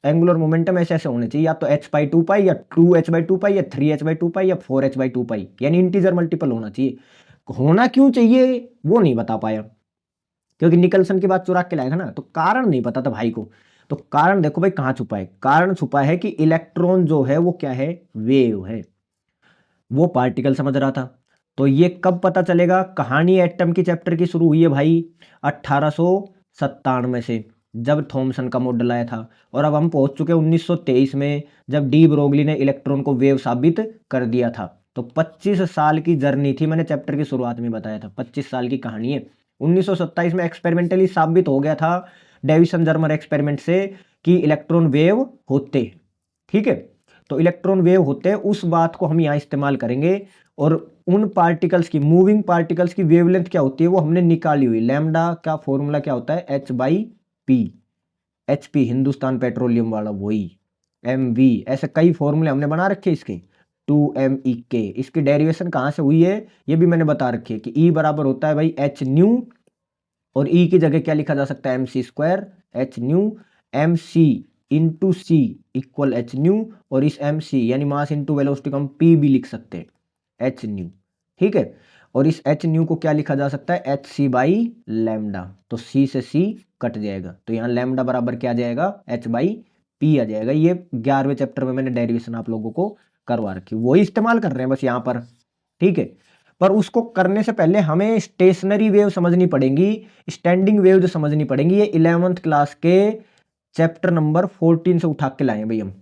एंगुलर मोमेंटम ऐसे ऐसे होने चाहिए, या तो h/2 पाई या 2h/2 पाई या 3h/2 पाई या 4h/2 पाई, यानी इंटीजर मल्टीपल होना चाहिए। होना क्यों चाहिए वो नहीं बता पाया, क्योंकि निकलसन की बात चुरा के लाया था ना, तो कारण नहीं पता था भाई को। तो कारण देखो भाई कहाँ छुपा है, कारण छुपा है कि इलेक्ट्रॉन जो है वो क्या है, वेव है, वो पार्टिकल समझ रहा था। तो ये कब पता चलेगा, कहानी एटम की चैप्टर की शुरू हुई है भाई 1897 से, जब थॉमसन का मॉडल आया था। और अब हम पहुंच चुके हैं 1923 में, जब डी ब्रोगली ने इलेक्ट्रॉन को वेव साबित कर दिया था। तो 25 साल की जर्नी थी, मैंने चैप्टर की शुरुआत में बताया था 25 साल की कहानी है। 1927 में एक्सपेरिमेंटली साबित हो गया था डेविसन जर्मर एक्सपेरिमेंट से कि इलेक्ट्रॉन वेव होते हैं। ठीक है, तो इलेक्ट्रॉन वेव होते हैं, उस बात को हम यहाँ इस्तेमाल करेंगे। और उन पार्टिकल्स की, मूविंग पार्टिकल्स की वेवलेंथ क्या होती है वो हमने निकाली हुई। लैम्डा का फॉर्मूला क्या होता है, H/P। HP हिंदुस्तान पेट्रोलियम वाला वही, MV, ऐसे कई फॉर्मूले हमने बना रखे इसके, 2MEK। इसकी डेरिवेशन कहाँ से हुई है ये भी मैंने बता रखी है कि E बराबर होता है भाई h न्यू, और E की जगह क्या लिखा जा सकता है, mc², h nu, mc into C equal H nu, और इस mc यानी मास इंटू वेलोसिटी को हम P भी लिख सकते हैं, h न्यू। ठीक है, और इस h न्यू को क्या लिखा जा सकता है, hc/λ। तो c से c कट जाएगा, तो यहाँ लैम्डा बराबर क्या आ जाएगा, h/p आ जाएगा। ये 11वें चैप्टर में मैंने डेरिवेशन आप लोगों को करवा रखी, वही इस्तेमाल कर रहे हैं बस यहाँ पर। ठीक है, पर उसको करने से पहले हमें स्टेशनरी वेव समझनी पड़ेगी, स्टैंडिंग वेव जो समझनी पड़ेगी। ये 11th क्लास के चैप्टर नंबर 14 से उठा के लाए भाई हम।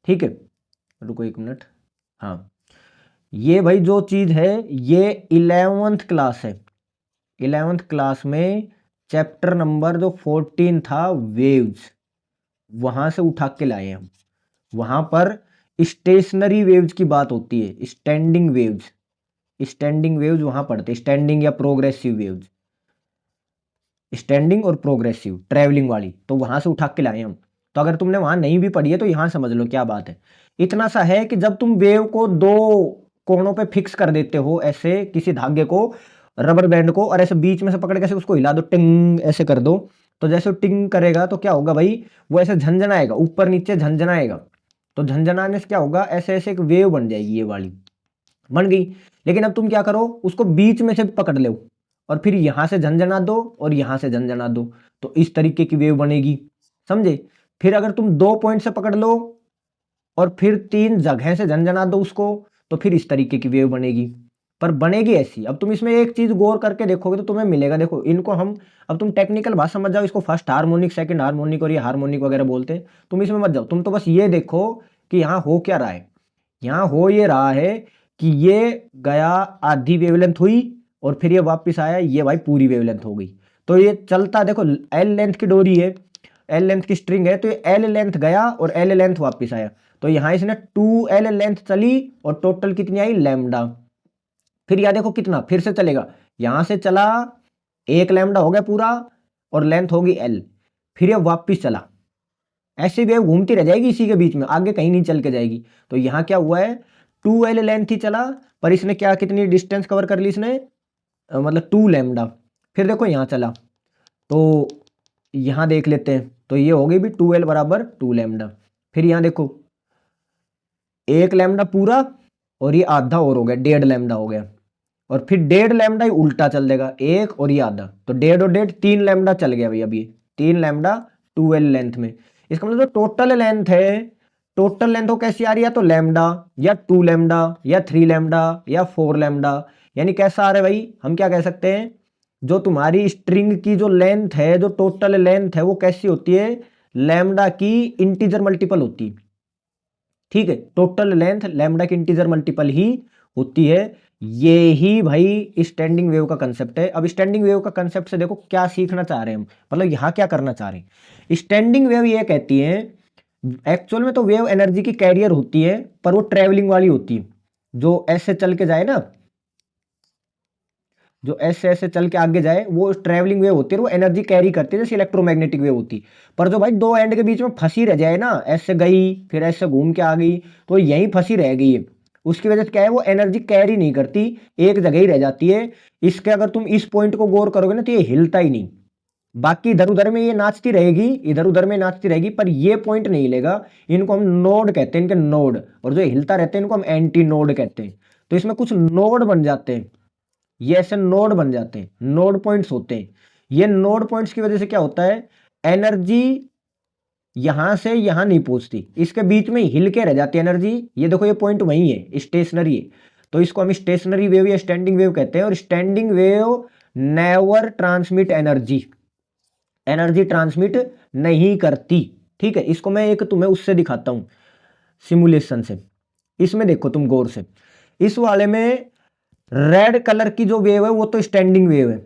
ठीक है, रुको एक मिनट। हाँ, ये भाई जो चीज है ये 11th क्लास है। 11th क्लास में चैप्टर नंबर जो 14 था वेव्स, वहां से उठा के लाए हम। वहां पर स्टेशनरी वेव्स की बात होती है, स्टैंडिंग वेव्स। स्टैंडिंग वेव्स वहां पढ़ते, स्टैंडिंग या प्रोग्रेसिव वेव्स, स्टैंडिंग और प्रोग्रेसिव ट्रैवलिंग वाली, तो वहां से उठा के लाए हम। तो अगर तुमने वहां नहीं भी पढ़ी है तो यहां समझ लो क्या बात है। इतना सा है कि जब तुम वेव को दो कोणों पे फिक्स कर देते हो, ऐसे किसी धागे को, रबर बैंड को, और ऐसे बीच में से पकड़ के ऐसे उसको हिला दो, टिंग ऐसे कर दो, तो जैसे टिंग करेगा तो क्या होगा भाई, वो ऐसे झंझनाएगा, ऊपर नीचे झंझनाएगा। तो झंझनाने से क्या होगा, ऐसे ऐसे एक वेव बन जाएगी, ये वाली बन गई। लेकिन अब तुम क्या करो, उसको बीच में से पकड़ लो और फिर यहां से झंझना दो और यहां से झंझना दो, तो इस तरीके की वेव बनेगी, समझे। फिर अगर तुम 2 पॉइंट से पकड़ लो और फिर 3 जगह से झंझना दो उसको, तो फिर इस तरीके की वेव बनेगी। पर बनेगी ऐसी। अब तुम इसमें एक चीज गौर करके देखोगे तो तुम्हें मिलेगा, देखो इनको हम, अब तुम टेक्निकल भाषा समझ जाओ, इसको फर्स्ट हार्मोनिक, सेकंड हार्मोनिक और ये हार्मोनिक वगैरह बोलते हैं, तुम इसमें मत जाओ। तुम तो बस ये देखो कि यहाँ हो क्या रहा है। यहाँ हो ये रहा है कि ये गया, आधी वेवलेंथ हुई, और फिर ये वापस आया, ये भाई पूरी वेवलेंथ हो गई। तो ये चलता, देखो एल लेंथ की डोरी है, एल लेंथ की स्ट्रिंग है, तो ये एल लेंथ गया और एल लेंथ वापस आया। तो यहाँ इसने 2L लेंथ चली और टोटल कितनी आई, लैम्डा। फिर यह देखो कितना फिर से चलेगा, यहां से चला, 1 लैम्डा हो गया पूरा, और लेंथ होगी L। फिर ये वापस चला, ऐसी वेव घूमती रह जाएगी इसी के बीच में, आगे कहीं नहीं चल के जाएगी। तो यहाँ क्या हुआ है, 2L लेंथ ही चला, पर इसने क्या, कितनी डिस्टेंस कवर कर ली इसने, मतलब 2 लैम्डा। फिर देखो यहाँ चला, तो यहाँ देख लेते हैं, तो ये हो गई भी 2L बराबर 2 लैम्डा। फिर यहाँ देखो 1 लैम्डा पूरा, और ये आधा और हो गया, 1.5 लैम्डा हो गया। और फिर 1.5 लैम्डा ही उल्टा चल देगा, 1 और ये आधा, तो 1.5 और 1.5 3 लैम्डा चल गया भाई। अभी 3 लैम्डा 2L लेंथ में, इसका मतलब जो टोटल लेंथ है, टोटल लेंथ वो कैसी आ रही है, तो लैम्डा या 2 लैम्डा या 3 लैम्डा या 4 लैम्डा। यानी कैसा आ रहा है भाई, हम क्या कह सकते हैं, जो तुम्हारी स्ट्रिंग की जो लेंथ है, जो टोटल लेंथ है, वो कैसी होती है, लैम्डा की इंटीजर मल्टीपल होती है। ठीक है, टोटल लेंथ लैम्डा की इंटीजर मल्टीपल ही होती है। ये ही भाई स्टैंडिंग वेव का कंसेप्ट है। अब स्टैंडिंग वेव का कंसेप्ट से देखो क्या सीखना चाह रहे हैं हम, मतलब यहाँ क्या करना चाह रहे हैं। स्टैंडिंग वेव ये कहती है, एक्चुअल में तो वेव एनर्जी की कैरियर होती है, पर वो ट्रेवलिंग वाली होती है, जो ऐसे चल के जाए ना, जो ऐसे ऐसे चल के आगे जाए, वो ट्रैवलिंग वेव होती है, वो एनर्जी कैरी करती है, जैसे इलेक्ट्रोमैग्नेटिक वेव होती। पर जो भाई दो एंड के बीच में फंसी रह जाए ना, ऐसे गई फिर ऐसे घूम के आ गई, तो यहीं फंसी रह गई है। उसकी वजह से क्या है, वो एनर्जी कैरी नहीं करती, एक जगह ही रह जाती है। इसके अगर तुम इस पॉइंट को गौर करोगे ना, तो ये हिलता ही नहीं, बाकी इधर उधर में ये नाचती रहेगी, इधर उधर में नाचती रहेगी, पर ये पॉइंट नहीं लेगा। इनको हम नोड कहते हैं, इनके नोड। और जो हिलता रहते हैं इनको हम एंटी नोड कहते हैं। तो इसमें कुछ नोड बन जाते हैं, ये ऐसे नोड बन जाते हैं, नोड पॉइंट्स होते हैं। ये नोड पॉइंट्स की वजह से क्या होता है, एनर्जी यहां से यहां नहीं पहुंचती, इसके बीच में हिल के रह जाती है एनर्जी। ये देखो ये पॉइंट वही है, स्टेशनरी है, तो इसको हम स्टेशनरी वेव या स्टैंडिंग वेव कहते हैं। और standing wave never transmit energy, energy transmit नहीं करती। ठीक है, इसको मैं एक तुम्हें उससे दिखाता हूं, सिमुलेशन से। इसमें देखो तुम गौर से, इस वाले में रेड कलर की जो वेव है वो तो स्टैंडिंग वेव है।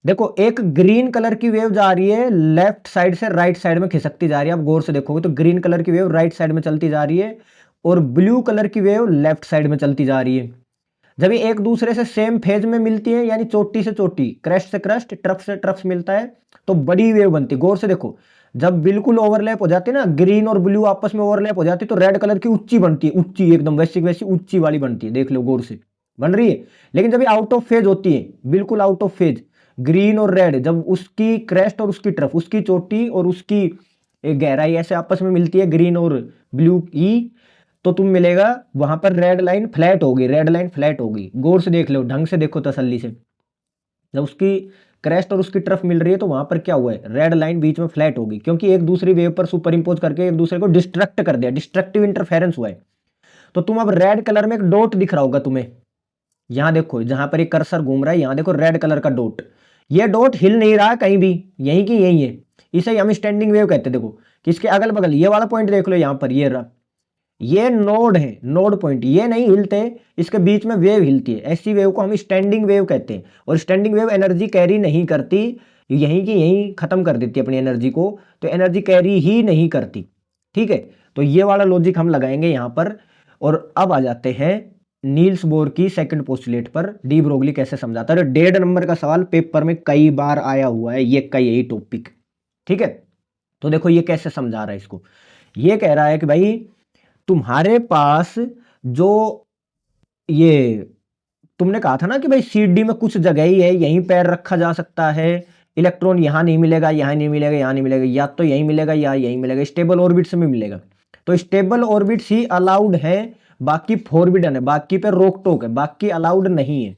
देखो एक ग्रीन कलर की वेव जा रही है, लेफ्ट साइड से राइट साइड में खिसकती जा रही है। आप गौर से देखोगे तो ग्रीन कलर की वेव राइट साइड में चलती जा रही है, और ब्लू कलर की वेव लेफ्ट साइड में चलती जा रही है। जब ये एक दूसरे से सेम फेज में मिलती है, यानी चोटी से चोटी, क्रस्ट से क्रस्ट, ट्रफ से ट्रफ मिलता है, तो बड़ी वेव बनती है। गौर से देखो, जब बिल्कुल ओवरलैप हो जाती है ना, ग्रीन और ब्लू आपस में ओवरलैप हो जाती है, तो रेड कलर की ऊंची बनती है, ऊंची एकदम वैसी वैसी ऊंची वाली बनती है। देख लो गौर से, बन रही है। लेकिन जब ये आउट ऑफ फेज होती है, बिल्कुल आउट ऑफ फेज, ग्रीन और रेड, जब उसकी क्रेस्ट और उसकी ट्रफ, उसकी चोटी और उसकी गहराई ऐसे आपस में मिलती है, ग्रीन और ब्लू की, तो तुम मिलेगा वहां पर रेड लाइन फ्लैट होगी, रेड लाइन फ्लैट होगी। गौर से देख लो, ढंग से देखो तसल्ली से। जब उसकी क्रेस्ट और उसकी ट्रफ मिल रही है, तो वहां पर क्या हुआ है, रेड लाइन बीच में फ्लैट होगी, क्योंकि एक दूसरी वेव पर सुपर इंपोज करके एक दूसरे को डिस्ट्रक्ट कर दिया, डिस्ट्रक्टिव इंटरफेरेंस हुआ है। तो तुम अब रेड कलर में एक डॉट दिख रहा होगा तुम्हें, यहां देखो जहां पर एक कर्सर घूम रहा है, यहां देखो रेड कलर का डॉट। ये डॉट हिल नहीं रहा कहीं भी, यहीं की यही है। इसे हम स्टैंडिंग वेव कहते हैं। देखो कि इसके अगल बगल ये वाला पॉइंट देख लो, यहां पर ये नोड है, नोड पॉइंट, ये नहीं हिलते, इसके बीच में वेव हिलती है। ऐसी वेव को हम स्टैंडिंग वेव कहते हैं। और स्टैंडिंग वेव एनर्जी कैरी नहीं करती, यहीं की यहीं खत्म कर देती है अपनी एनर्जी को, तो एनर्जी कैरी ही नहीं करती। ठीक है, तो ये वाला लॉजिक हम लगाएंगे यहां पर। और अब आ जाते हैं नील्स बोर की सेकंड पोस्टुलेट पर, डी ब्रोगली कैसे समझाता है। 1.5 नंबर का सवाल पेपर में कई बार आया हुआ है ये का यही टॉपिक। ठीक है, तो देखो ये कैसे समझा रहा है इसको। ये कह रहा है कि भाई तुम्हारे पास जो ये तुमने कहा था ना कि भाई सीडी में कुछ जगह ही है, यहीं पैर रखा जा सकता है, इलेक्ट्रॉन यहां नहीं मिलेगा, यहां नहीं मिलेगा, यहां नहीं मिलेगा, या तो यहीं मिलेगा या यहीं मिलेगा, स्टेबल ऑर्बिट्स में मिलेगा। तो स्टेबल ऑर्बिट्स ही अलाउड है, बाकी फॉरबिडन है, बाकी पे रोक टोक है, बाकी अलाउड नहीं है।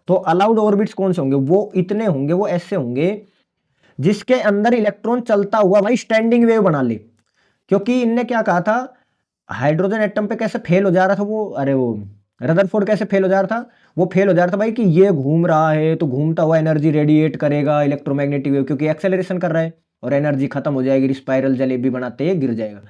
तो अलाउड ऑर्बिट्स कौन से होंगे, वो इतने होंगे, वो ऐसे होंगे जिसके अंदर इलेक्ट्रॉन चलता हुआ भाई स्टैंडिंग वेव बना ले। क्योंकि इनने क्या कहा था, हाइड्रोजन एटम पे कैसे फेल हो जा रहा था वो, अरे वो रदरफोर्ड कैसे फेल हो जा रहा था, वो फेल हो जा रहा था भाई कि ये घूम रहा है तो घूमता हुआ एनर्जी रेडिएट करेगा इलेक्ट्रोमैग्नेटिक वेव, क्योंकि एक्सेलरेशन कर रहा है और एनर्जी खत्म हो जाएगी, स्पाइरल जलेबी बनाते ही गिर जाएगा।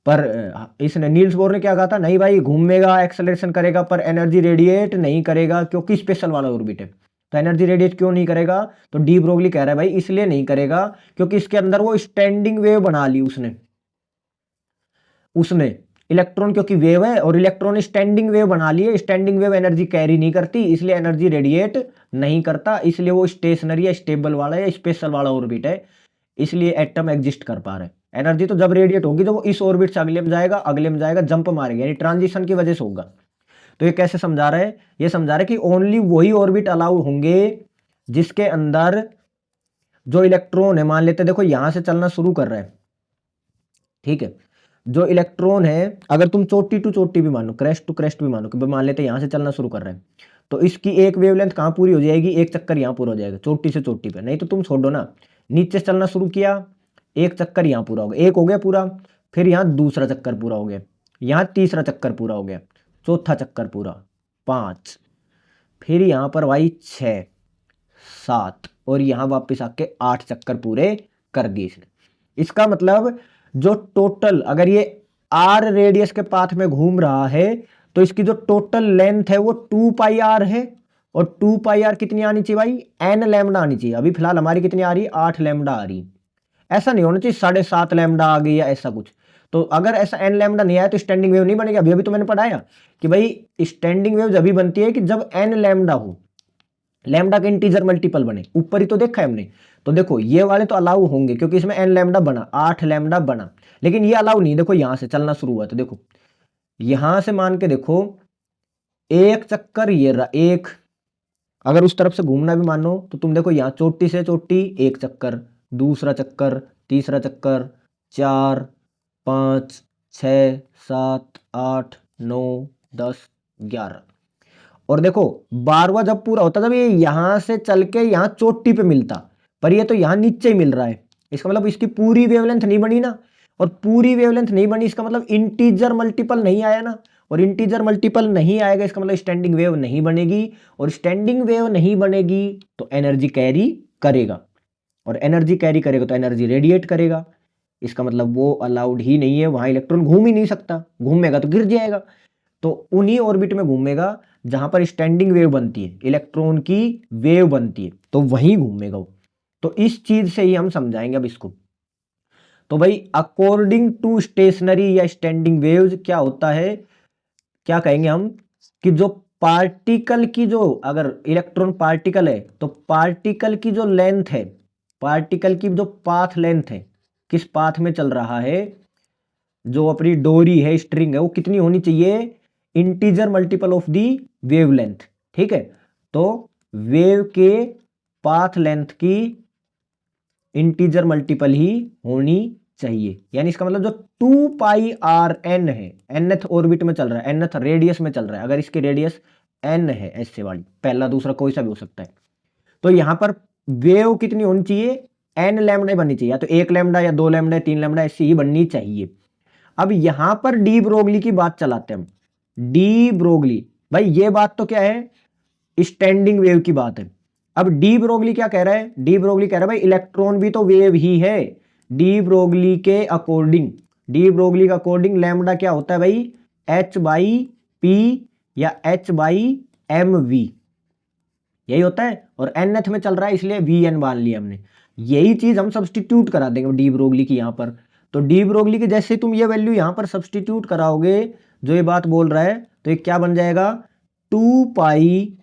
पर इसने नील्स बोर ने क्या कहा था, नहीं भाई घूमेगा, एक्सेलरेशन करेगा, पर एनर्जी रेडिएट नहीं करेगा, क्योंकि स्पेशल वाला ऑर्बिट है। तो एनर्जी रेडिएट क्यों नहीं करेगा, तो डी ब्रोगली कह रहा है भाई इसलिए नहीं करेगा क्योंकि इसके अंदर वो स्टैंडिंग वेव बना ली उसने उसने इलेक्ट्रॉन, क्योंकि वेव है और इलेक्ट्रॉन स्टैंडिंग वेव बना लिए, स्टैंडिंग वेव एनर्जी कैरी नहीं करती, इसलिए एनर्जी रेडिएट नहीं करता, इसलिए वो स्टेशनरी या स्टेबल वाला या स्पेशल वाला ऑर्बिट है, इसलिए एटम एग्जिस्ट कर पा रहे हैं। एनर्जी तो जब रेडिएट होगी जब वो इस ऑर्बिट से अगले में जाएगा, अगले में जाएगा, जंप मारेगा, यानी ट्रांजिशन की वजह से होगा। तो ये कैसे समझा रहा है, ये समझा रहा है कि ओनली वही ऑर्बिट अलाउ होंगे जिसके अंदर जो इलेक्ट्रॉन है, मान लेते देखो यहां से चलना शुरू कर रहा है, ठीक है, जो इलेक्ट्रॉन है, अगर तुम चोटी टू चोटी भी मानो, क्रेस्ट टू क्रेस्ट भी मानो, कि मान लेते यहां से चलना शुरू कर रहे हैं, तो इसकी एक वेवलेंथ कहां पूरी हो जाएगी, एक चक्कर यहां पूरा हो जाएगा चोटी से चोटी पे। नहीं तो तुम छोड़ो ना, नीचे से चलना शुरू किया, एक चक्कर यहां पूरा हो गया, एक हो गया पूरा, फिर यहां दूसरा चक्कर पूरा हो गया, यहां तीसरा चक्कर पूरा हो गया, चौथा चक्कर पूरा, 5, फिर यहां पर भाई 6, 7, और यहां वापस आके 8 चक्कर पूरे कर दिए इसने। इसका मतलब जो टोटल, अगर ये आर रेडियस के पाथ में घूम रहा है, तो इसकी जो टोटल लेंथ है वो 2 पाई आर है, और 2 पाई आर कितनी आनी चाहिए भाई, एन लैम्डा आनी चाहिए। अभी फिलहाल हमारी कितनी आ रही है, 8 लैम्डा आ रही। ऐसा नहीं होना चाहिए 7.5 लैम्डा आ गई या ऐसा कुछ। तो अगर ऐसा एन लैम्डा नहीं आया तो स्टैंडिंग वेव नहीं बनेगी। अभी अभी तो मैंने पढ़ाया कि भाई स्टैंडिंग वेव जब भी बनती है कि जब एन लैम्डा हो, लैम्डा के इंटीजर मल्टीपल बने, ऊपर ही तो देखा है हमने। तो देखो ये वाले तो अलाउ होंगे क्योंकि इसमें एन लैम्डा बना, 8 लैम्डा बना, लेकिन ये अलाउ नहीं। देखो यहां से चलना शुरू हुआ, तो देखो यहां से मान के देखो, एक चक्कर ये रहा एक, अगर उस तरफ से घूमना भी मानो तो तुम देखो यहां चोटी से चोटी एक चक्कर, दूसरा चक्कर, तीसरा चक्कर, 4, 5, 6, 7, 8, 9, 10, 11। और देखो 12वां जब पूरा होता जब ये यहां से चल के यहां चोटी पे मिलता, पर ये तो यहां नीचे ही मिल रहा है। इसका मतलब इसकी पूरी वेवलेंथ नहीं बनी ना, और पूरी वेवलेंथ नहीं बनी इसका मतलब इंटीजर मल्टीपल नहीं आया ना, और इंटीजर मल्टीपल नहीं आएगा इसका मतलब स्टैंडिंग वेव नहीं बनेगी, और स्टैंडिंग वेव नहीं बनेगी तो एनर्जी कैरी करेगा, और एनर्जी कैरी करेगा तो एनर्जी रेडिएट करेगा। इसका मतलब वो अलाउड ही नहीं है, वहां इलेक्ट्रॉन घूम ही नहीं सकता, घूमेगा तो गिर जाएगा। तो उन्हीं ऑर्बिट में घूमेगा जहां पर स्टैंडिंग वेव बनती है, इलेक्ट्रॉन की वेव बनती है, तो वहीं घूमेगा वो। तो इस चीज से ही हम समझाएंगे अब इसको। तो भाई अकॉर्डिंग टू स्टेशनरी या स्टैंडिंग वेव्स क्या होता है, क्या कहेंगे हम, कि जो पार्टिकल की जो, अगर इलेक्ट्रॉन पार्टिकल है तो पार्टिकल की जो लेंथ है, पार्टिकल की जो पाथ लेंथ है, किस पाथ में चल रहा है, जो अपनी डोरी है, स्ट्रिंग है, वो कितनी होनी चाहिए, integer multiple of the wavelength. ठीक है, तो वेव के पाथ लेंथ की इंटीजर मल्टीपल ही होनी चाहिए। यानी इसका मतलब जो 2πrn है, nth ऑर्बिट में चल रहा है, nth रेडियस में चल रहा है, अगर इसकी रेडियस n है ऐसे वाली, पहला दूसरा कोई सा भी हो सकता है, तो यहां पर वेव कितनी होनी चाहिए, n लैम्डा बननी चाहिए, या तो 1 लैम्डा या 2 लैम्डा 3 लैम्डा ऐसी ही बननी चाहिए। अब यहां पर डी ब्रोगली की बात चलाते हैं हम। डी ब्रोगली, भाई ये बात तो क्या है, स्टैंडिंग वेव की बात है। अब डी ब्रोगली क्या कह रहा है, डी ब्रोगली कह रहा है भाई इलेक्ट्रॉन भी तो वेव ही है। डी ब्रोगली के अकॉर्डिंग, डी ब्रोगली का अकॉर्डिंग लैम्डा क्या होता है भाई, h/p या h/mv, यही होता है, और nth में चल रहा है इसलिए vn मान लिया हमने। यही चीज हम सब्सटीट्यूट करा देंगे डी ब्रोगली की यहां पर। तो डी ब्रोगली की जैसे तुम ये वैल्यू यहां पर सब्सटीट्यूट कराओगे, जो ये बात बोल रहा है, तो ये क्या बन जाएगा, 2πrn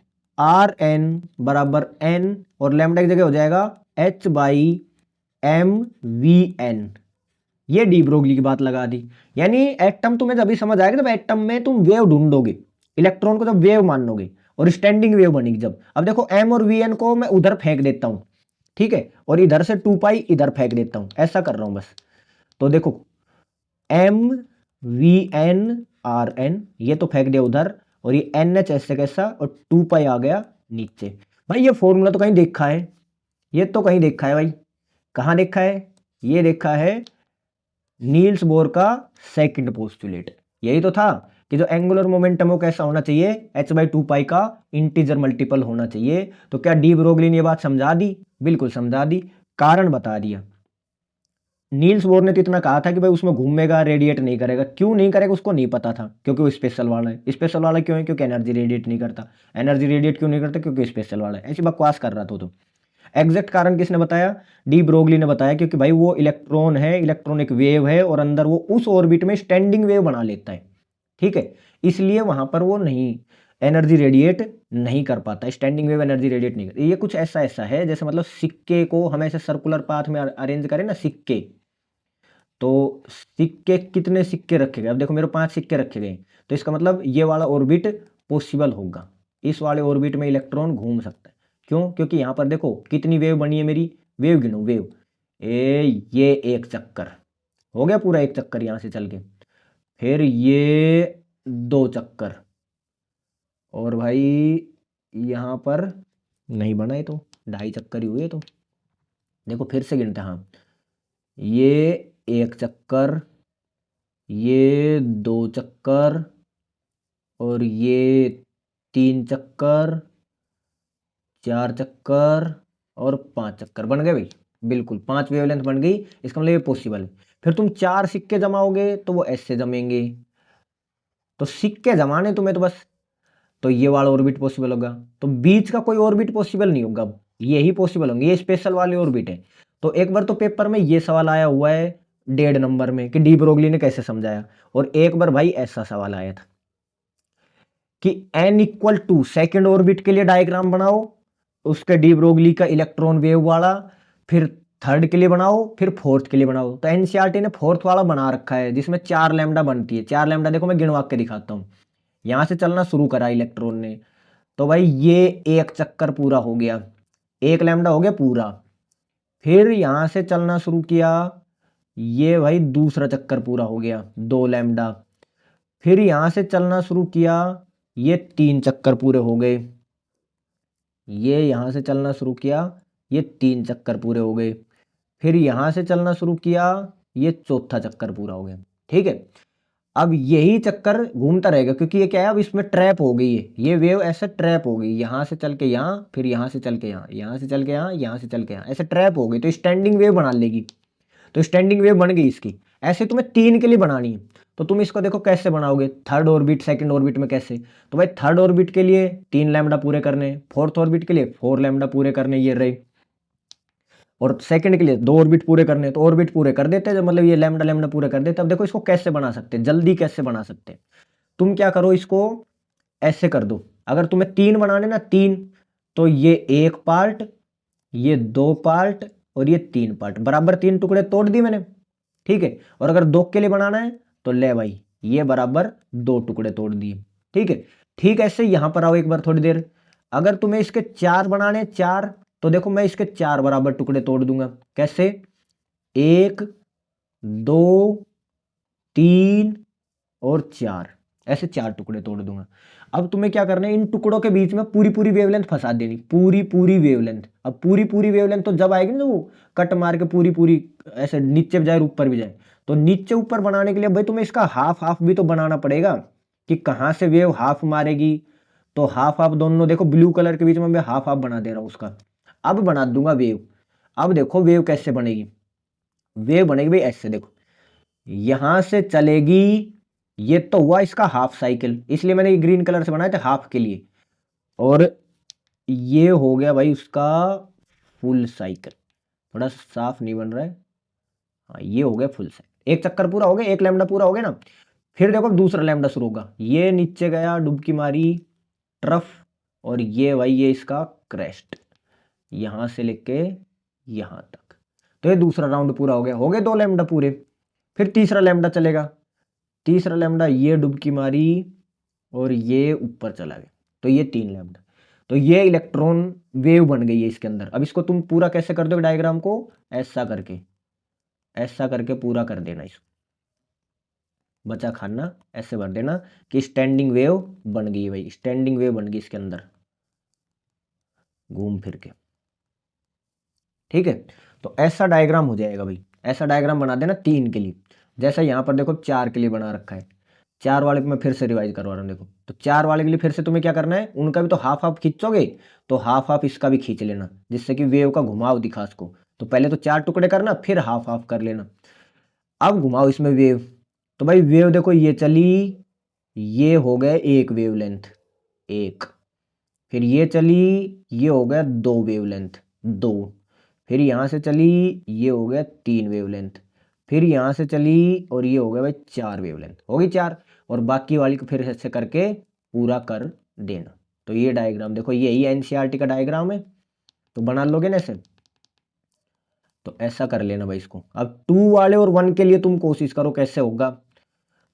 बराबर n, और लैम्डा की जगह हो जाएगा h/mvn। ये डी ब्रोगली की बात लगा दी। यानी एटम तुम्हें जब भी समझ आएगा जब एटम में तुम वेव ढूंढोगे, इलेक्ट्रॉन को जब वेव मानोगे और स्टैंडिंग वेव बनेगी जब। अब देखो m और vn को मैं उधर फेंक देता हूं, ठीक है, और इधर से 2π इधर फेंक देता हूं, ऐसा कर रहा हूं बस। तो देखो mvn/rn ये तो फेंक दिया उधर, और ये NH ऐसे कैसा, और 2π आ गया नीचे। भाई ये फॉर्मूला तो कहीं देखा है, ये तो कहीं देखा है भाई, कहां देखा है, ये देखा है नील्स बोर का सेकंड पोस्टुलेट। यही तो था कि जो एंगुलर मोमेंटम वो कैसा होना चाहिए, h/2π का इंटीजर मल्टीपल होना चाहिए। तो क्या डी ब्रोगली ने ये बात समझा दी, बिल्कुल समझा दी, कारण बता दिया। नील्स बोर ने तो इतना कहा था कि भाई उसमें घूमेगा, रेडिएट नहीं करेगा। क्यों नहीं करेगा उसको नहीं पता था, क्योंकि वो स्पेशल वाला है। स्पेशल वाला क्यों है, क्योंकि एनर्जी रेडिएट नहीं करता। एनर्जी रेडिएट क्यों नहीं करता, क्योंकि स्पेशल वाला है। ऐसी बकवास कर रहा था तो एग्जैक्ट कारण किसने बताया, डी ब्रोगली ने बताया, क्योंकि भाई वो इलेक्ट्रॉन है, इलेक्ट्रॉन एक वेव है, और अंदर वो उस ऑर्बिट में स्टैंडिंग वेव बना लेता है। ठीक है, इसलिए वहां पर वो नहीं एनर्जी रेडिएट नहीं कर पाता, स्टैंडिंग वेव एनर्जी रेडिएट नहीं करती। ये कुछ ऐसा ऐसा है जैसे मतलब सिक्के को हम ऐसे सर्कुलर पाथ में अरेंज करें ना सिक्के, तो सिक्के कितने सिक्के रखे गए, अब देखो मेरे 5 सिक्के रखे गए, तो इसका मतलब ये वाला ऑर्बिट पॉसिबल होगा, इस वाले ऑर्बिट में इलेक्ट्रॉन घूम सकता है। क्यों, क्योंकि यहाँ पर देखो कितनी वेव बनी है मेरी, वेव गिनो वेव, ये एक चक्कर हो गया, पूरा एक चक्कर यहाँ से चल के, फिर ये 2 चक्कर, और भाई यहाँ पर नहीं बना है तो 2.5 चक्कर ही हुए। तो देखो फिर से गिनते हैं, हाँ ये 1 चक्कर, ये 2 चक्कर, और ये 3 चक्कर, 4 चक्कर, और 5 चक्कर बन गए भाई। बिल्कुल 5 वेवलेंथ बन गई, इसका मतलब ये पॉसिबल है। फिर तुम 4 सिक्के जमाओगे तो वो ऐसे जमेंगे, तो सिक्के जमाने तुम्हें तो बस, तो ये वाला ऑर्बिट पॉसिबल होगा, तो बीच का कोई ऑर्बिट पॉसिबल नहीं होगा, यही पॉसिबल होंगे, ये स्पेशल वाले ऑर्बिट है। तो एक बार तो पेपर में ये सवाल आया हुआ है 1.5 नंबर में कि डी ब्रोगली ने कैसे समझाया, और एक बार भाई ऐसा सवाल आया था कि n = सेकेंड ऑर्बिट के लिए डायग्राम बनाओ, उसके डी ब्रोगली का इलेक्ट्रॉन वेव वाला, फिर थर्ड के लिए बनाओ, फिर फोर्थ के लिए बनाओ। तो एनसीईआरटी ने फोर्थ वाला बना रखा है जिसमें 4 लैम्डा बनती है। 4 लैम्डा देखो मैं गिनवा के दिखाता हूँ, यहां से चलना शुरू करा इलेक्ट्रॉन ने, तो भाई ये एक चक्कर पूरा हो गया, 1 लैम्डा हो गया पूरा, फिर यहां से चलना शुरू किया, ये भाई दूसरा चक्कर पूरा हो गया 2 लैम्डा। फिर यहां से चलना शुरू किया, ये 3 चक्कर पूरे हो गए। ये यहां से चलना शुरू किया, ये 3 चक्कर पूरे हो गए। फिर यहां से चलना शुरू किया, ये चौथा चक्कर पूरा हो गया। ठीक है, अब यही चक्कर घूमता रहेगा क्योंकि ये क्या है, अब इसमें ट्रैप हो गई है, ये वेव ऐसे ट्रैप हो गई, यहां से चल के यहाँ, फिर यहां से चल के यहाँ, यहां से चल के यहाँ, यहां से चल के यहाँ, ऐसे ट्रैप हो गई तो स्टैंडिंग वेव बना लेगी। तो स्टैंडिंग वेव बन गई इसकी। ऐसे तुम्हें 3 के लिए बनानी है, तो तुम इसको देखो कैसे बनाओगे, थर्ड ऑर्बिट सेकंड ऑर्बिट में कैसे। तो भाई थर्ड ऑर्बिट के लिए 3 लैम्डा पूरे करने, फोर्थ ऑर्बिट के लिए 4 लैम्डा पूरे करने, ये रहे। और सेकंड के लिए 2 ऑर्बिट पूरे करने, तो ऑर्बिट पूरे कर देते हैं, मतलब ये लैम्डा लैम्डा पूरे कर देते हैं। अब देखो इसको कैसे बना सकते हैं, जल्दी कैसे बना सकते हैं। तुम क्या करो, इसको ऐसे कर दो। अगर तुम्हें 3 बनाने ना, 3, तो ये 1 पार्ट, ये 2 पार्ट और ये 3 पार्ट, बराबर 3 टुकड़े तोड़ दिए मैंने। ठीक है, और अगर 2 के लिए बनाना है तो ले भाई, ये बराबर 2 टुकड़े तोड़ दिए। ठीक है, ठीक ऐसे यहां पर आओ एक बार थोड़ी देर। अगर तुम्हें इसके 4 बनाने, 4, तो देखो मैं इसके 4 बराबर टुकड़े तोड़ दूंगा। कैसे, 1, 2, 3 और 4, ऐसे 4 टुकड़े तोड़ दूंगा। अब तुम्हें क्या करना है, इन टुकड़ों के बीच में पूरी पूरी वेवलेंथ फंसा देनी, पूरी पूरी वेवलेंथ। अब पूरी पूरी वेवलेंथ तो जब आएगी ना, वो कट मार के पूरी पूरी ऐसे नीचे भी जाए ऊपर भी जाए, तो नीचे ऊपर बनाने के लिए भाई तुम्हें इसका हाफ हाफ भी तो बनाना पड़ेगा कि कहाँ से वेव हाफ मारेगी। तो हाफ हाफ दोनों देखो, ब्लू कलर के बीच में मैं हाफ हाफ बना दे रहा हूँ उसका। अब बना दूंगा वेव। अब देखो वेव कैसे बनेगी, वेव बनेगी भाई ऐसे, देखो यहां से चलेगी, ये तो हुआ इसका हाफ साइकिल, इसलिए मैंने ये ग्रीन कलर से बनाया था हाफ के लिए। और ये हो गया भाई उसका फुल साइकिल। थोड़ा साफ नहीं बन रहा है, हाँ ये हो गया फुल साइकिल। एक चक्कर पूरा हो गया, एक लैम्डा पूरा हो गया ना। फिर देखो दूसरा लैम्डा शुरू होगा, ये नीचे गया, डुबकी मारी, ट्रफ, और ये भाई ये इसका क्रेस्ट, यहां से लेके यहां तक। तो ये दूसरा राउंड पूरा हो गए 2 लैम्डा पूरे। फिर तीसरा लैम्डा चलेगा, तीसरा लैम्डा ये डुबकी मारी और ये ऊपर चला गया, तो ये 3 लैम्डा। तो ये इलेक्ट्रॉन वेव बन गई है इसके अंदर। अब इसको तुम पूरा कैसे कर दो डायग्राम को, ऐसा करके, ऐसा करके पूरा कर देना, इसको बचा खाना ऐसे भर देना कि स्टैंडिंग वेव बन गई भाई, स्टैंडिंग वेव बन गई इसके अंदर घूम फिर के। ठीक है, तो ऐसा डायग्राम हो जाएगा भाई, ऐसा डायग्राम बना देना 3 के लिए। जैसा यहाँ पर देखो 4 के लिए बना रखा है, 4 वाले पे मैं फिर से रिवाइज करवा रहा हूँ। देखो तो 4 वाले के लिए फिर से तुम्हें क्या करना है, उनका भी तो हाफ हाफ खींचोगे, तो हाफ हाफ इसका भी खींच लेना, जिससे कि वेव का घुमाव दिखा उसको। तो पहले तो 4 टुकड़े करना, फिर हाफ हाफ कर लेना। अब घुमाओ इसमें वेव, तो भाई वेव देखो ये चली, ये हो गए एक वेवलेंथ, एक। फिर ये चली, ये हो गया 2 वेवलेंथ, 2। फिर यहाँ से चली, ये हो गया 3 वेवलेंथ। फिर यहाँ से चली और ये हो गया भाई 4 वेवलेंथ, होगी 4। और बाकी वाली को फिर ऐसे करके पूरा कर देना। तो ये डायग्राम देखो, यही एनसीईआरटी का डायग्राम है, तो बना लोगे ना ऐसे। तो ऐसा कर लेना भाई इसको। अब 2 वाले और 1 के लिए तुम कोशिश करो कैसे होगा।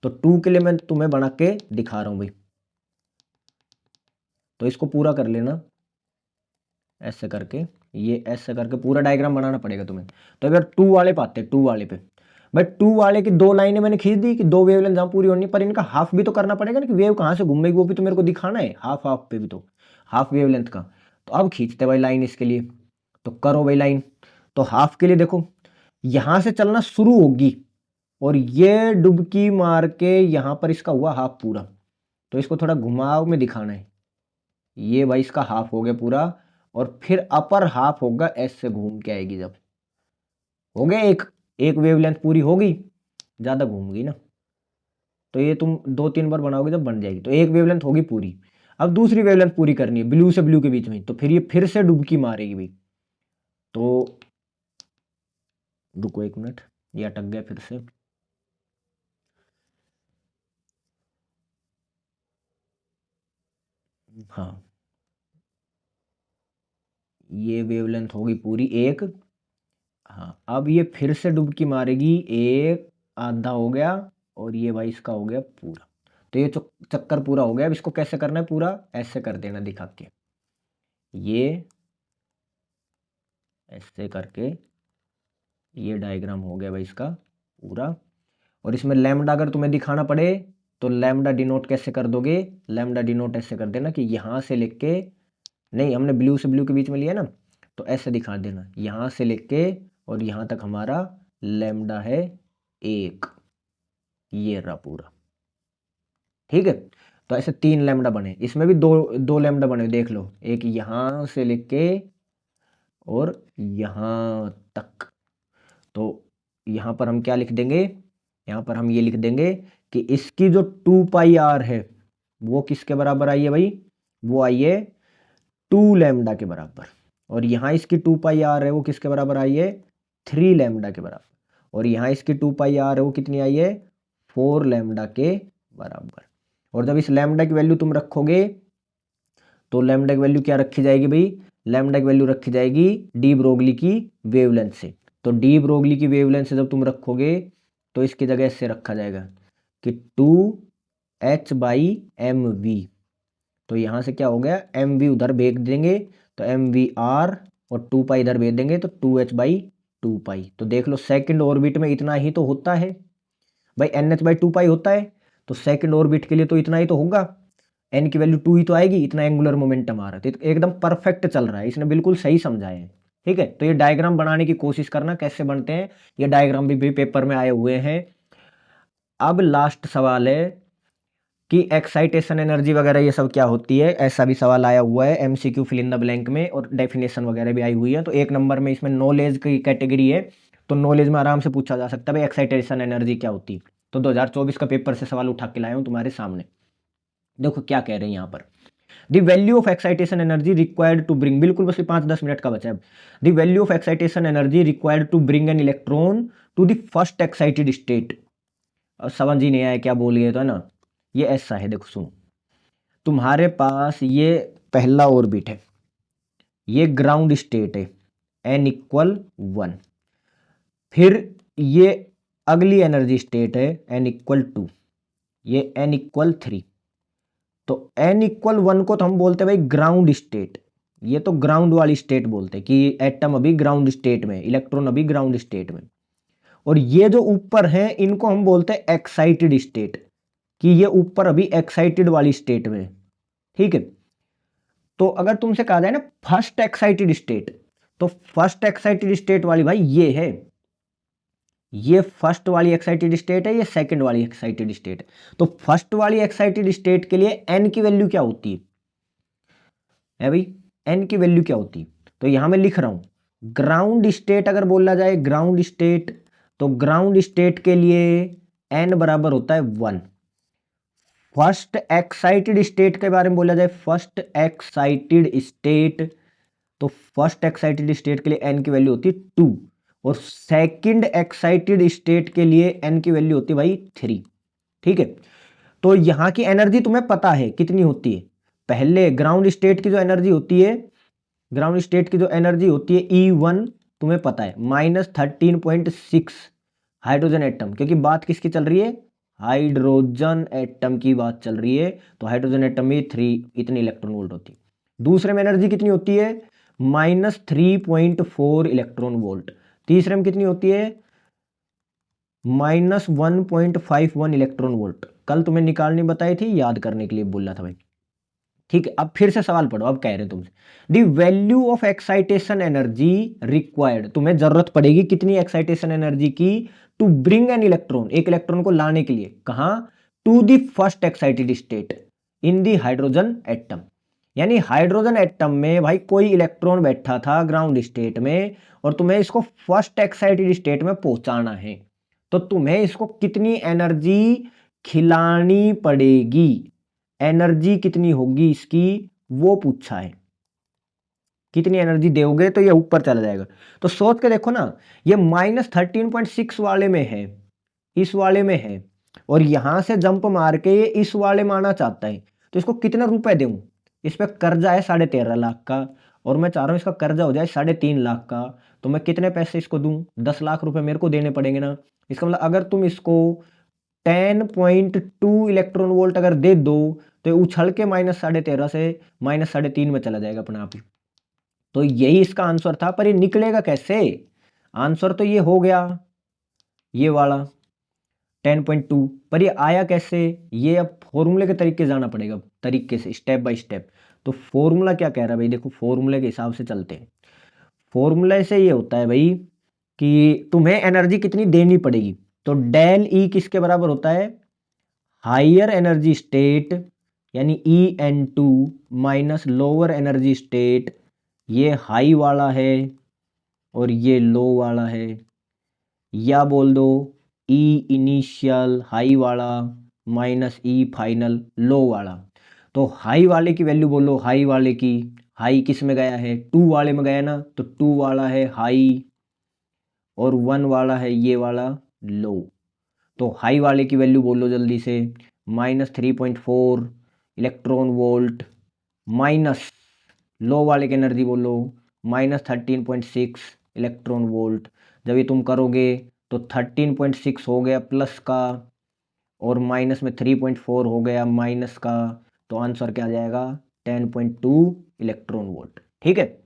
तो 2 के लिए मैं तुम्हें बना के दिखा रहा हूँ भाई, तो इसको पूरा कर लेना ऐसे करके, ये ऐसे करके पूरा डायग्राम बनाना पड़ेगा तुम्हें। तो अगर 2 वाले पे आते हैं, 2 वाले पे भाई, 2 वाले की 2 लाइनें मैंने खींच दी कि 2 वेवलेंथ जहाँ पूरी होनी, पर इनका हाफ भी तो करना पड़ेगा ना, कि वेव कहाँ से घूमेगी वो भी तो मेरे को दिखाना है, हाफ हाफ पे भी तो, हाफ वेवलेंथ का। तो अब खींचते भाई लाइन इसके लिए, तो करो भाई लाइन। तो हाफ के लिए देखो, यहां से चलना शुरू होगी और ये डुबकी मार के यहां पर इसका हुआ हाफ पूरा। तो इसको थोड़ा घुमाव में दिखाना है, ये भाई इसका हाफ हो गया पूरा। और फिर अपर हाफ होगा ऐसे घूम के आएगी, जब हो गया एक, एक वेवलेंथ पूरी होगी, ज्यादा घूम गई ना, तो ये तुम 2-3 बार बनाओगे जब बन जाएगी। तो एक वेवलेंथ होगी पूरी। अब दूसरी वेवलेंथ पूरी करनी है ब्लू से ब्लू के बीच में, तो फिर ये फिर से डुबकी मारेगी भाई। तो रुको 1 मिनट, ये अटक गया फिर से। हाँ, ये वेवलेंथ होगी पूरी एक। हाँ, अब ये फिर से डुबकी मारेगी, एक आधा हो गया, और ये भाई इसका हो गया पूरा। तो ये चक्कर पूरा हो गया। अब इसको कैसे करना है पूरा, ऐसे कर देना दिखा के, ये ऐसे करके ये डायग्राम हो गया भाई इसका पूरा। और इसमें लैम्डा अगर तुम्हें दिखाना पड़े तो लैम्डा डिनोट कैसे कर दोगे, लैम्डा डिनोट ऐसे कर देना कि यहाँ से लेके, नहीं हमने ब्लू से ब्लू के बीच में लिया ना, तो ऐसे दिखा देना यहाँ से लेके और यहाँ तक हमारा लैम्डा है 1, ये रहा पूरा। ठीक है, तो ऐसे 3 लैम्डा बने, इसमें भी दो लैम्डा बने, देख लो, एक यहाँ से लेके और यहाँ तक। तो यहाँ पर हम क्या लिख देंगे, यहाँ पर हम ये लिख देंगे कि इसकी जो 2 पाई आर है वो किसके बराबर आई है भाई, वो आई है 2 लैम्डा के बराबर। और यहाँ इसकी 2 पाई आर है वो किसके बराबर आई है, 3 लैम्डा के बराबर। और यहाँ इसकी 2 पाई आर है वो कितनी आई है, 4 लैम्डा के बराबर। और जब इस लैम्डा की वैल्यू तुम रखोगे तो लैम्डा की वैल्यू क्या रखी जाएगी भाई, लैम्डा की वैल्यू रखी जाएगी डी ब्रोगली की वेवलेंथ से। तो डी ब्रोगली की वेवलेंथ से जब तुम रखोगे तो इसकी जगह ऐसे रखा जाएगा कि 2h/mv। तो यहाँ से क्या हो गया, mv उधर भेज देंगे तो mvr और 2 पाई इधर भेज देंगे तो 2h/2 पाई। तो देख लो सेकंड ऑर्बिट में इतना ही तो होता है भाई, nh/2 पाई होता है, तो सेकंड ऑर्बिट के लिए तो इतना ही तो होगा, n की वैल्यू 2 ही तो आएगी, इतना एंगुलर मोमेंटम आ रहा है। तो एकदम परफेक्ट चल रहा है, इसने बिल्कुल सही समझाया है। ठीक है, तो ये डायग्राम बनाने की कोशिश करना, कैसे बनते हैं ये डायग्राम भी पेपर में आए हुए हैं। अब लास्ट सवाल है कि एक्साइटेशन एनर्जी वगैरह ये सब क्या होती है, ऐसा भी सवाल आया हुआ है MCQ fill in the blank में, और डेफिनेशन वगैरह भी आई हुई है। तो 1 नंबर में इसमें नॉलेज की कैटेगरी है, तो नॉलेज में आराम से पूछा जा सकता है भाई एक्साइटेशन एनर्जी क्या होती है। तो 2024 का पेपर से सवाल उठा के लाया हूँ तुम्हारे सामने। देखो क्या कह रहे हैं यहाँ पर, the value of excitation energy required to bring, बिल्कुल बस 5-10 मिनट का बचा है। The value of excitation energy required to bring an electron to the first excited state. समझ ही नहीं आया क्या बोल गए तो, है ना। ये ऐसा है, देखो सुनो, तुम्हारे पास ये पहला ऑर्बिट है, ये ग्राउंड स्टेट है n=1। फिर ये अगली एनर्जी स्टेट है n=2, ये n=3। तो n=1 को तो हम बोलते हैं भाई ग्राउंड स्टेट, ये तो ग्राउंड वाली स्टेट बोलते हैं कि एटम अभी ग्राउंड स्टेट में, इलेक्ट्रॉन अभी ग्राउंड स्टेट में। और ये जो ऊपर हैं इनको हम बोलते हैं एक्साइटेड स्टेट, कि ये ऊपर अभी एक्साइटेड वाली स्टेट में। ठीक है, तो अगर तुमसे कहा जाए ना फर्स्ट एक्साइटेड स्टेट, तो फर्स्ट एक्साइटेड स्टेट वाली भाई ये है, ये फर्स्ट वाली एक्साइटेड स्टेट है, ये सेकंड वाली एक्साइटेड स्टेट है। तो फर्स्ट वाली एक्साइटेड स्टेट के लिए n की वैल्यू क्या होती है भाई, n की वैल्यू क्या होती है, तो यहां मैं लिख रहा हूं ग्राउंड स्टेट। अगर बोला जाए ग्राउंड स्टेट, तो ग्राउंड स्टेट के लिए n बराबर होता है 1। फर्स्ट एक्साइटेड स्टेट के बारे में बोला जाए, फर्स्ट एक्साइटेड स्टेट, तो फर्स्ट एक्साइटेड स्टेट के लिए n की वैल्यू होती है 2, और सेकंड एक्साइटेड स्टेट के लिए n की वैल्यू होती है भाई 3। ठीक है, तो यहां की एनर्जी तुम्हें पता है कितनी होती है। पहले ग्राउंड स्टेट की जो एनर्जी होती है, ग्राउंड स्टेट की जो एनर्जी होती है E1 तुम्हें पता है -13.6 हाइड्रोजन एटम, क्योंकि बात किसकी चल रही है, हाइड्रोजन एटम की बात चल रही है। तो हाइड्रोजन एटम में 3 इतनी इलेक्ट्रॉन वोल्ट होती है। दूसरे में एनर्जी कितनी होती है, -3.4 इलेक्ट्रॉन वोल्ट। तीसरे में कितनी होती है, -1.51 इलेक्ट्रॉन वोल्ट। कल तुम्हें निकालनी बताई थी, याद करने के लिए बोला था भाई। ठीक है, अब फिर से सवाल पढ़ो, अब कह रहे हैं तुमसे the value of excitation energy required, तुम्हें जरूरत पड़ेगी कितनी एक्साइटेशन एनर्जी की, टू ब्रिंग एन इलेक्ट्रॉन, एक इलेक्ट्रॉन को लाने के लिए, कहां, to the first excited state in the hydrogen atom. यानी हाइड्रोजन एटम में भाई कोई इलेक्ट्रॉन बैठा था ग्राउंड स्टेट में, और तुम्हें इसको फर्स्ट एक्साइटेड स्टेट में पहुंचाना है, तो तुम्हें इसको कितनी एनर्जी खिलानी पड़ेगी, एनर्जी कितनी होगी इसकी, वो पूछा है। कितनी एनर्जी दोगे तो ये ऊपर चला जाएगा। तो सोच के देखो ना, ये -13.6 वाले में है, इस वाले में है, और यहां से जंप मार के ये इस वाले में आना चाहता है, तो इसको कितने रुपए दूं, इस पे कर्जा है 13.5 लाख का, और मैं चाह रहा हूं इसका कर्जा हो जाए 3.5 लाख का, तो मैं कितने पैसे इसको दूं, 10 लाख रुपए मेरे को देने पड़ेंगे ना। इसका मतलब अगर तुम इसको 10.2 इलेक्ट्रॉन वोल्ट अगर दे दो, तो उछल के -13.5 से -3.5 में चला जाएगा अपने आप ही। तो यही इसका आंसर था, पर ये निकलेगा कैसे, आंसर तो ये हो गया ये वाला 10.2, पर ये आया कैसे, ये अब फॉर्मूले के तरीके से जाना पड़ेगा, तरीके से स्टेप बाय स्टेप। तो फॉर्मूला क्या कह रहा है भाई, देखो फॉर्मूले के हिसाब से चलते हैं। फॉर्मूले से ये होता है भाई कि तुम्हें एनर्जी कितनी देनी पड़ेगी, तो डेल ई किसके बराबर होता है, हायर एनर्जी स्टेट यानी EN2 minus lower energy state, ये हाई वाला है और ये लो वाला है, या बोल दो E इनिशियल हाई वाला माइनस E फाइनल लो वाला। तो हाई वाले की वैल्यू बोलो, हाई वाले की, हाई किस में गया है, 2 वाले में गया ना, तो 2 वाला है हाई और 1 वाला है ये वाला लो। तो हाई वाले की वैल्यू बोलो जल्दी से, -3.4 इलेक्ट्रॉन वोल्ट, माइनस लो वाले की एनर्जी बोलो -13.6 इलेक्ट्रॉन वोल्ट। जब ये तुम करोगे तो 13.6 हो गया प्लस का और माइनस में 3.4 हो गया माइनस का, तो आंसर क्या आ जाएगा 10.2 इलेक्ट्रॉन वोल्ट। ठीक है,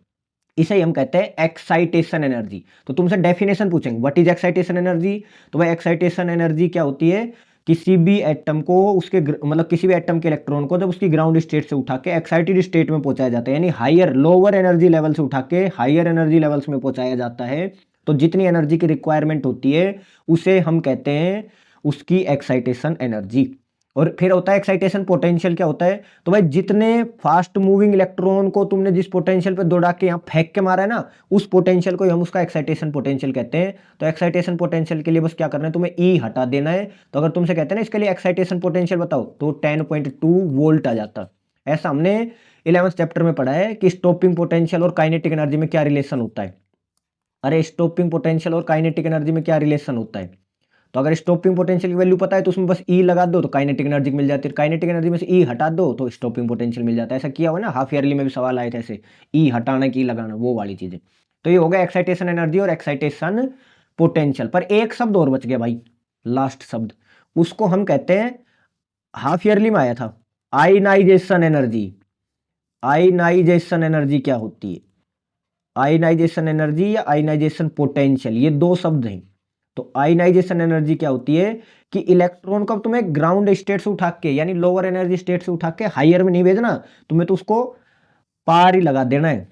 इसे ही हम कहते हैं एक्साइटेशन एनर्जी। तो तुमसे डेफिनेशन पूछेंगे व्हाट इज एक्साइटेशन एनर्जी, तो भाई एक्साइटेशन एनर्जी क्या होती है, किसी भी एटम को उसके मतलब किसी भी एटम के इलेक्ट्रॉन को जब उसकी ग्राउंड स्टेट से उठा के एक्साइटेड स्टेट में पहुंचाया जाता है, यानी हायर लोअर एनर्जी लेवल से उठा के हायर एनर्जी लेवल्स में पहुंचाया जाता है, तो जितनी एनर्जी की रिक्वायरमेंट होती है उसे हम कहते हैं उसकी एक्साइटेशन एनर्जी। और फिर होता है एक्साइटेशन पोटेंशियल, क्या होता है, तो भाई जितने फास्ट मूविंग इलेक्ट्रॉन को तुमने जिस पोटेंशियल पे दौड़ा के यहाँ फेंक के मारा है ना, उस पोटेंशियल को हम उसका एक्साइटेशन पोटेंशियल कहते हैं। तो एक्साइटेशन पोटेंशियल के लिए बस क्या करना है, तुम्हें ई हटा देना है। तो अगर तुमसे कहते हैं ना इसके लिए एक्साइटेशन पोटेंशियल बताओ, तो 10.2 वोल्ट आ जाता। ऐसा हमने 11th चैप्टर में पढ़ा है कि स्टॉपिंग पोटेंशियल और काइनेटिक एनर्जी में क्या रिलेशन होता है। अरे स्टॉपिंग पोटेंशियल और काइनेटिक एनर्जी में क्या रिलेशन होता है, तो अगर स्टॉपिंग पोटेंशियल की वैल्यू पता है तो उसमें बस ई लगा दो तो काइनेटिक एनर्जी मिल जाती है, काइनेटिक एनर्जी में से ई हटा दो तो स्टॉपिंग पोटेंशियल मिल जाता है। ऐसा किया हुआ ना, हाफ ईयरली में भी सवाल आए थे ऐसे, ई हटाना की लगाना, वो वाली चीजें। तो ये हो गया एक्साइटेशन एनर्जी और एक्साइटेशन पोटेंशियल। पर एक शब्द और बच गया भाई, लास्ट शब्द, उसको हम कहते हैं, हाफ ईयरली में आया था, आयनाइजेशन एनर्जी। आयनाइजेशन एनर्जी क्या होती है, आयनाइजेशन एनर्जी या आयनाइजेशन पोटेंशियल, ये दो शब्द हैं। तो आयनाइजेशन एनर्जी क्या होती है कि इलेक्ट्रॉन को तुम्हें ग्राउंड स्टेट से उठा के यानी लोअर एनर्जी स्टेट से उठा के हायर में नहीं भेजना, तुम्हें तो उसको पार ही लगा देना है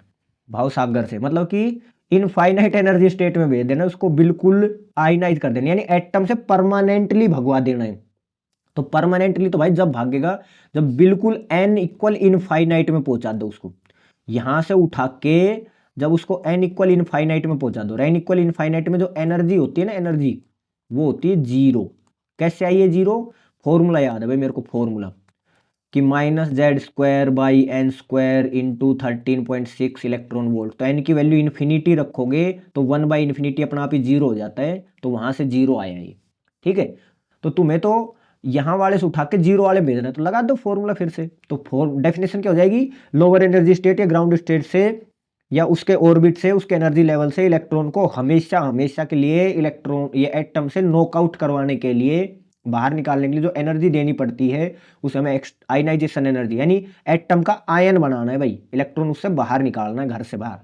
भाव सागर से, मतलब कि इनफाइनाइट एनर्जी स्टेट में भेज देना, उसको बिल्कुल आयनाइज कर देना, यानी एटम से परमानेंटली भगवा देना है। तो परमानेंटली तो भाई जब भागेगा जब बिल्कुल n इक्वल इनफाइनाइट में पहुंचा दो उसको, यहां से उठा के जब उसको n इक्वल इनफाइनाइट में पहुंचा दो, n इक्वल इनफाइनाइट में जो एनर्जी होती है ना, एनर्जी वो होती है जीरो। कैसे आई है जीरो, फॉर्मूला याद है भाई मेरे को, फॉर्मूला कि -z²/n² इंटू 13.6 इलेक्ट्रॉन वोल्ट। तो n की वैल्यू इन्फिनिटी रखोगे तो 1/∞ अपना आप ही जीरो हो जाता है, तो वहां से जीरो आया ये। ठीक है, तो तुम्हें तो यहाँ वाले से उठा के जीरो वाले भेजना है, तो लगा दो फॉर्मूला फिर से। तो डेफिनेशन क्या हो जाएगी, लोअर एनर्जी स्टेट या ग्राउंड स्टेट से या उसके ऑर्बिट से उसके एनर्जी लेवल से इलेक्ट्रॉन को हमेशा हमेशा के लिए इलेक्ट्रॉन ये एटम से नॉकआउट करवाने के लिए, बाहर निकालने के लिए जो एनर्जी देनी पड़ती है उसे हमें आयनाइजेशन एनर्जी, यानी एटम का आयन बनाना है भाई, इलेक्ट्रॉन उससे बाहर निकालना है घर से बाहर,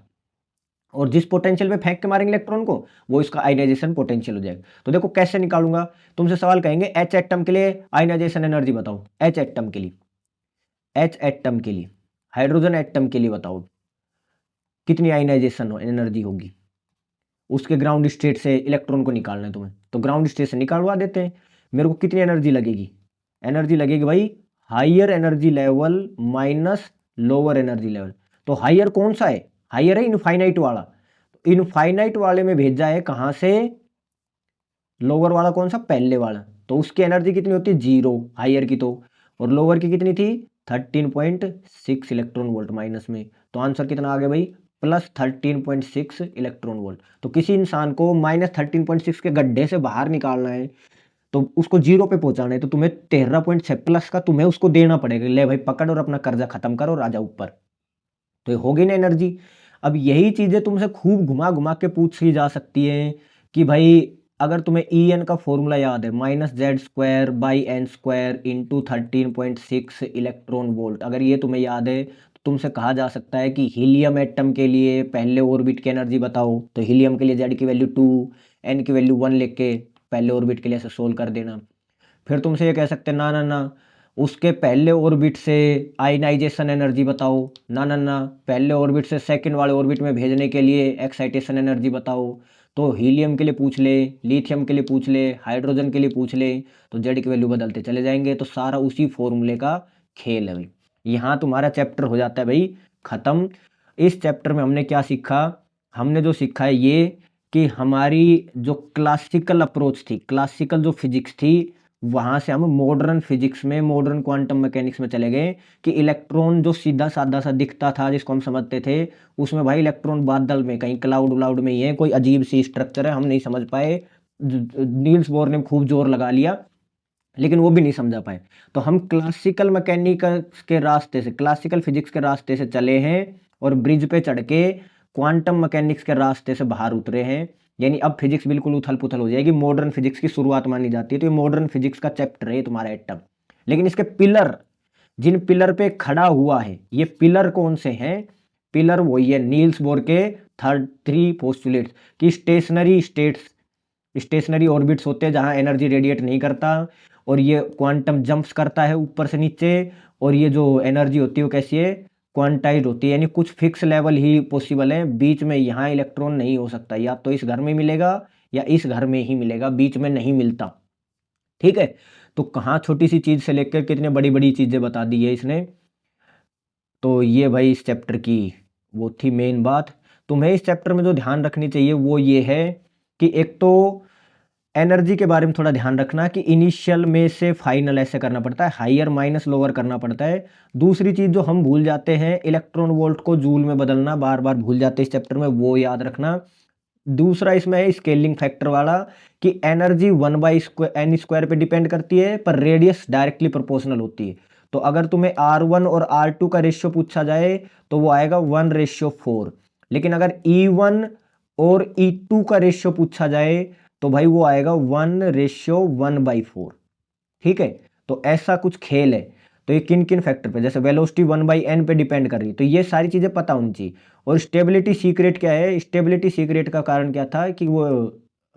और जिस पोटेंशियल पे फेंक के मारेंगे इलेक्ट्रॉन को वो इसका आयनाइजेशन पोटेंशियल हो जाएगा। तो देखो कैसे निकालूंगा, तुमसे सवाल कहेंगे एच एटम के लिए आयनाइजेशन एनर्जी बताओ, एच एटम के लिए, एच एटम के लिए, हाइड्रोजन एटम के लिए बताओ कितनी आयनाइजेशन एनर्जी होगी, उसके ग्राउंड स्टेट से इलेक्ट्रॉन को निकालना है तुम्हें, तो ग्राउंड स्टेट से निकालवा देते हैं। मेरे को कितनी एनर्जी लगेगी, एनर्जी लगेगी भाई higher energy level minus lower energy level. तो हायर कौन सा है, हायर है इनफाइनाइट वाला, तो इनफाइनाइट वाले में भेजा है कहां से, लोअर वाला कौन सा, पहले वाला, तो उसकी एनर्जी कितनी होती है जीरो हायर की, तो और लोअर की कितनी थी 13.6 इलेक्ट्रॉन वोल्ट माइनस में, तो आंसर कितना आ गया भाई +13.6 इलेक्ट्रॉन वोल्ट। तो किसी इंसान को -13.6 के गड्ढे से बाहर निकालना है तो उसको जीरो पे पहुंचाना है, तो तुम्हें 13.6 प्लस का तुम्हें उसको देना पड़ेगा, ले भाई पकड़ और अपना कर्जा खत्म करो और आ जाओ ऊपर। तो ये होगी ना एनर्जी। अब यही चीजें तुमसे खूब घुमा घुमा के पूछी जा सकती हैं कि भाई अगर तुम्हें ई एन का फॉर्मूला याद है -z²/n² इंटू 13.6 इलेक्ट्रॉन वोल्ट, अगर ये तुम्हें याद है तो तुमसे कहा जा सकता है कि हीलियम एटम के लिए पहले ऑर्बिट की एनर्जी बताओ, तो हीलियम के लिए जेड की वैल्यू 2, एन की वैल्यू 1 लेके पहले ऑर्बिट के लिए ऐसे सोल्व कर देना। फिर तुमसे ये कह सकते हैं ना ना ना उसके पहले ऑर्बिट से आयनाइजेशन एनर्जी बताओ, ना ना ना पहले ऑर्बिट से सेकंड वाले ऑर्बिट में भेजने के लिए एक्साइटेशन एनर्जी बताओ। तो हीलियम के लिए पूछ ले, लिथियम के लिए पूछ ले, हाइड्रोजन के लिए पूछ ले, तो जेड की वैल्यू बदलते चले जाएंगे। तो सारा उसी फॉर्मूले का खेल है भाई। यहाँ तुम्हारा चैप्टर हो जाता है भाई खत्म। इस चैप्टर में हमने क्या सीखा? हमने जो सीखा है ये कि हमारी जो क्लासिकल अप्रोच थी, क्लासिकल जो फिजिक्स थी, वहां से हम मॉडर्न फिजिक्स में, मॉडर्न क्वांटम मैकेनिक्स में चले गए कि इलेक्ट्रॉन जो सीधा साधा सा दिखता था जिसको हम समझते थे, उसमें भाई इलेक्ट्रॉन बादल में कहीं क्लाउड व्लाउड में ही है, कोई अजीब सी स्ट्रक्चर है, हम नहीं समझ पाए। नील्स बोर ने खूब जोर लगा लिया लेकिन वो भी नहीं समझा पाए। तो हम क्लासिकल मैकेनिक्स के रास्ते से, क्लासिकल फिजिक्स के रास्ते से चले हैं और ब्रिज पे चढ़ के क्वांटम मैकेनिक्स के रास्ते से बाहर उतरे हैं। यानी अब फिजिक्स बिल्कुल उथल पुथल हो जाएगी, मॉडर्न फिजिक्स की शुरुआत मानी जाती है। तो ये मॉडर्न फिजिक्स का चैप्टर है तुम्हारा एटम। लेकिन इसके पिलर, जिन पिलर पे खड़ा हुआ है, ये पिलर कौन से हैं? पिलर वही है नील्स बोर के थ्री पोस्टुलेट्स की स्टेशनरी स्टेट्स, स्टेशनरी ऑर्बिट्स होते हैं जहां एनर्जी रेडिएट नहीं करता, और ये क्वांटम जंप्स करता है ऊपर से नीचे, और ये जो एनर्जी होती है वो कैसी है? क्वांटाइज होती है, यानी कुछ फिक्स लेवल ही पॉसिबल है। बीच में यहाँ इलेक्ट्रॉन नहीं हो सकता, या तो इस घर में मिलेगा या इस घर में ही मिलेगा, बीच में नहीं मिलता। ठीक है, तो कहाँ छोटी सी चीज से लेकर कितने बड़ी बड़ी चीजें बता दी है इसने। तो ये भाई इस चैप्टर की वो थी मेन बात। तुम्हें इस चैप्टर में जो ध्यान रखनी चाहिए वो ये है कि एक तो एनर्जी के बारे में थोड़ा ध्यान रखना कि इनिशियल में से फाइनल ऐसे करना पड़ता है, हाइयर माइनस लोअर करना पड़ता है। दूसरी चीज जो हम भूल जाते हैं, इलेक्ट्रॉन वोल्ट को जूल में बदलना बार बार भूल जाते हैं इस चैप्टर में, वो याद रखना। दूसरा इसमें है स्केलिंग फैक्टर वाला कि एनर्जी 1/n² पे डिपेंड करती है पर रेडियस डायरेक्टली प्रोपोर्शनल होती है। तो अगर तुम्हें R1 और R2 का रेशियो पूछा जाए तो वो आएगा 1:4। लेकिन अगर E1 और E2 का रेशियो पूछा जाए तो भाई वो आएगा 1:1/4। ठीक है, तो ऐसा कुछ खेल है। तो ये किन किन फैक्टर पे, जैसे वेलोसिटी 1/n पे डिपेंड कर रही है, तो ये सारी चीजें पता होनी चाहिए। और स्टेबिलिटी सीक्रेट क्या है? स्टेबिलिटी सीक्रेट का कारण क्या था कि वो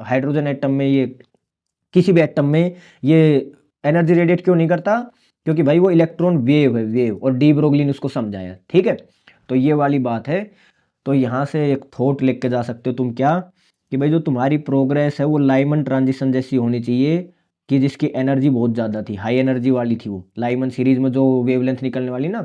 हाइड्रोजन एटम में, ये किसी भी एटम में ये एनर्जी रेडिएट क्यों नहीं करता? क्योंकि भाई वो इलेक्ट्रॉन वेव है, वेव, और डी ब्रोगली ने उसको समझाया। ठीक है, तो ये वाली बात है। तो यहाँ से एक थॉट लेके जा सकते हो तुम, क्या कि भाई जो तुम्हारी प्रोग्रेस है वो लाइमन ट्रांजिशन जैसी होनी चाहिए, कि जिसकी एनर्जी बहुत ज़्यादा थी, हाई एनर्जी वाली थी वो लाइमन सीरीज में जो वेवलेंथ निकलने वाली ना,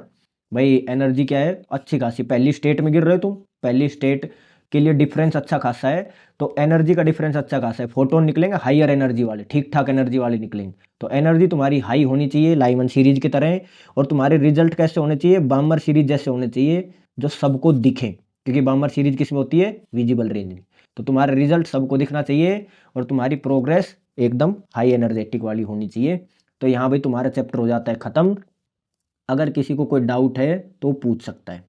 भाई एनर्जी क्या है? अच्छी खासी। पहली स्टेट में गिर रहे हो तुम, पहली स्टेट के लिए डिफरेंस अच्छा खासा है, तो एनर्जी का डिफरेंस अच्छा खासा है। फोटोन निकलेंगे हाईयर एनर्जी वाले, ठीक ठाक एनर्जी वाले निकलेंगे। तो एनर्जी तुम्हारी हाई होनी चाहिए लाइमन सीरीज की तरह। और तुम्हारे रिजल्ट कैसे होने चाहिए? बामर सीरीज जैसे होने चाहिए, जो सबको दिखे, क्योंकि बामर सीरीज किसमें होती है? विजिबल रेंज में। तो तुम्हारा रिजल्ट सबको दिखना चाहिए और तुम्हारी प्रोग्रेस एकदम हाई एनर्जेटिक वाली होनी चाहिए। तो यहाँ भाई तुम्हारा चैप्टर हो जाता है खत्म। अगर किसी को कोई डाउट है तो पूछ सकता है।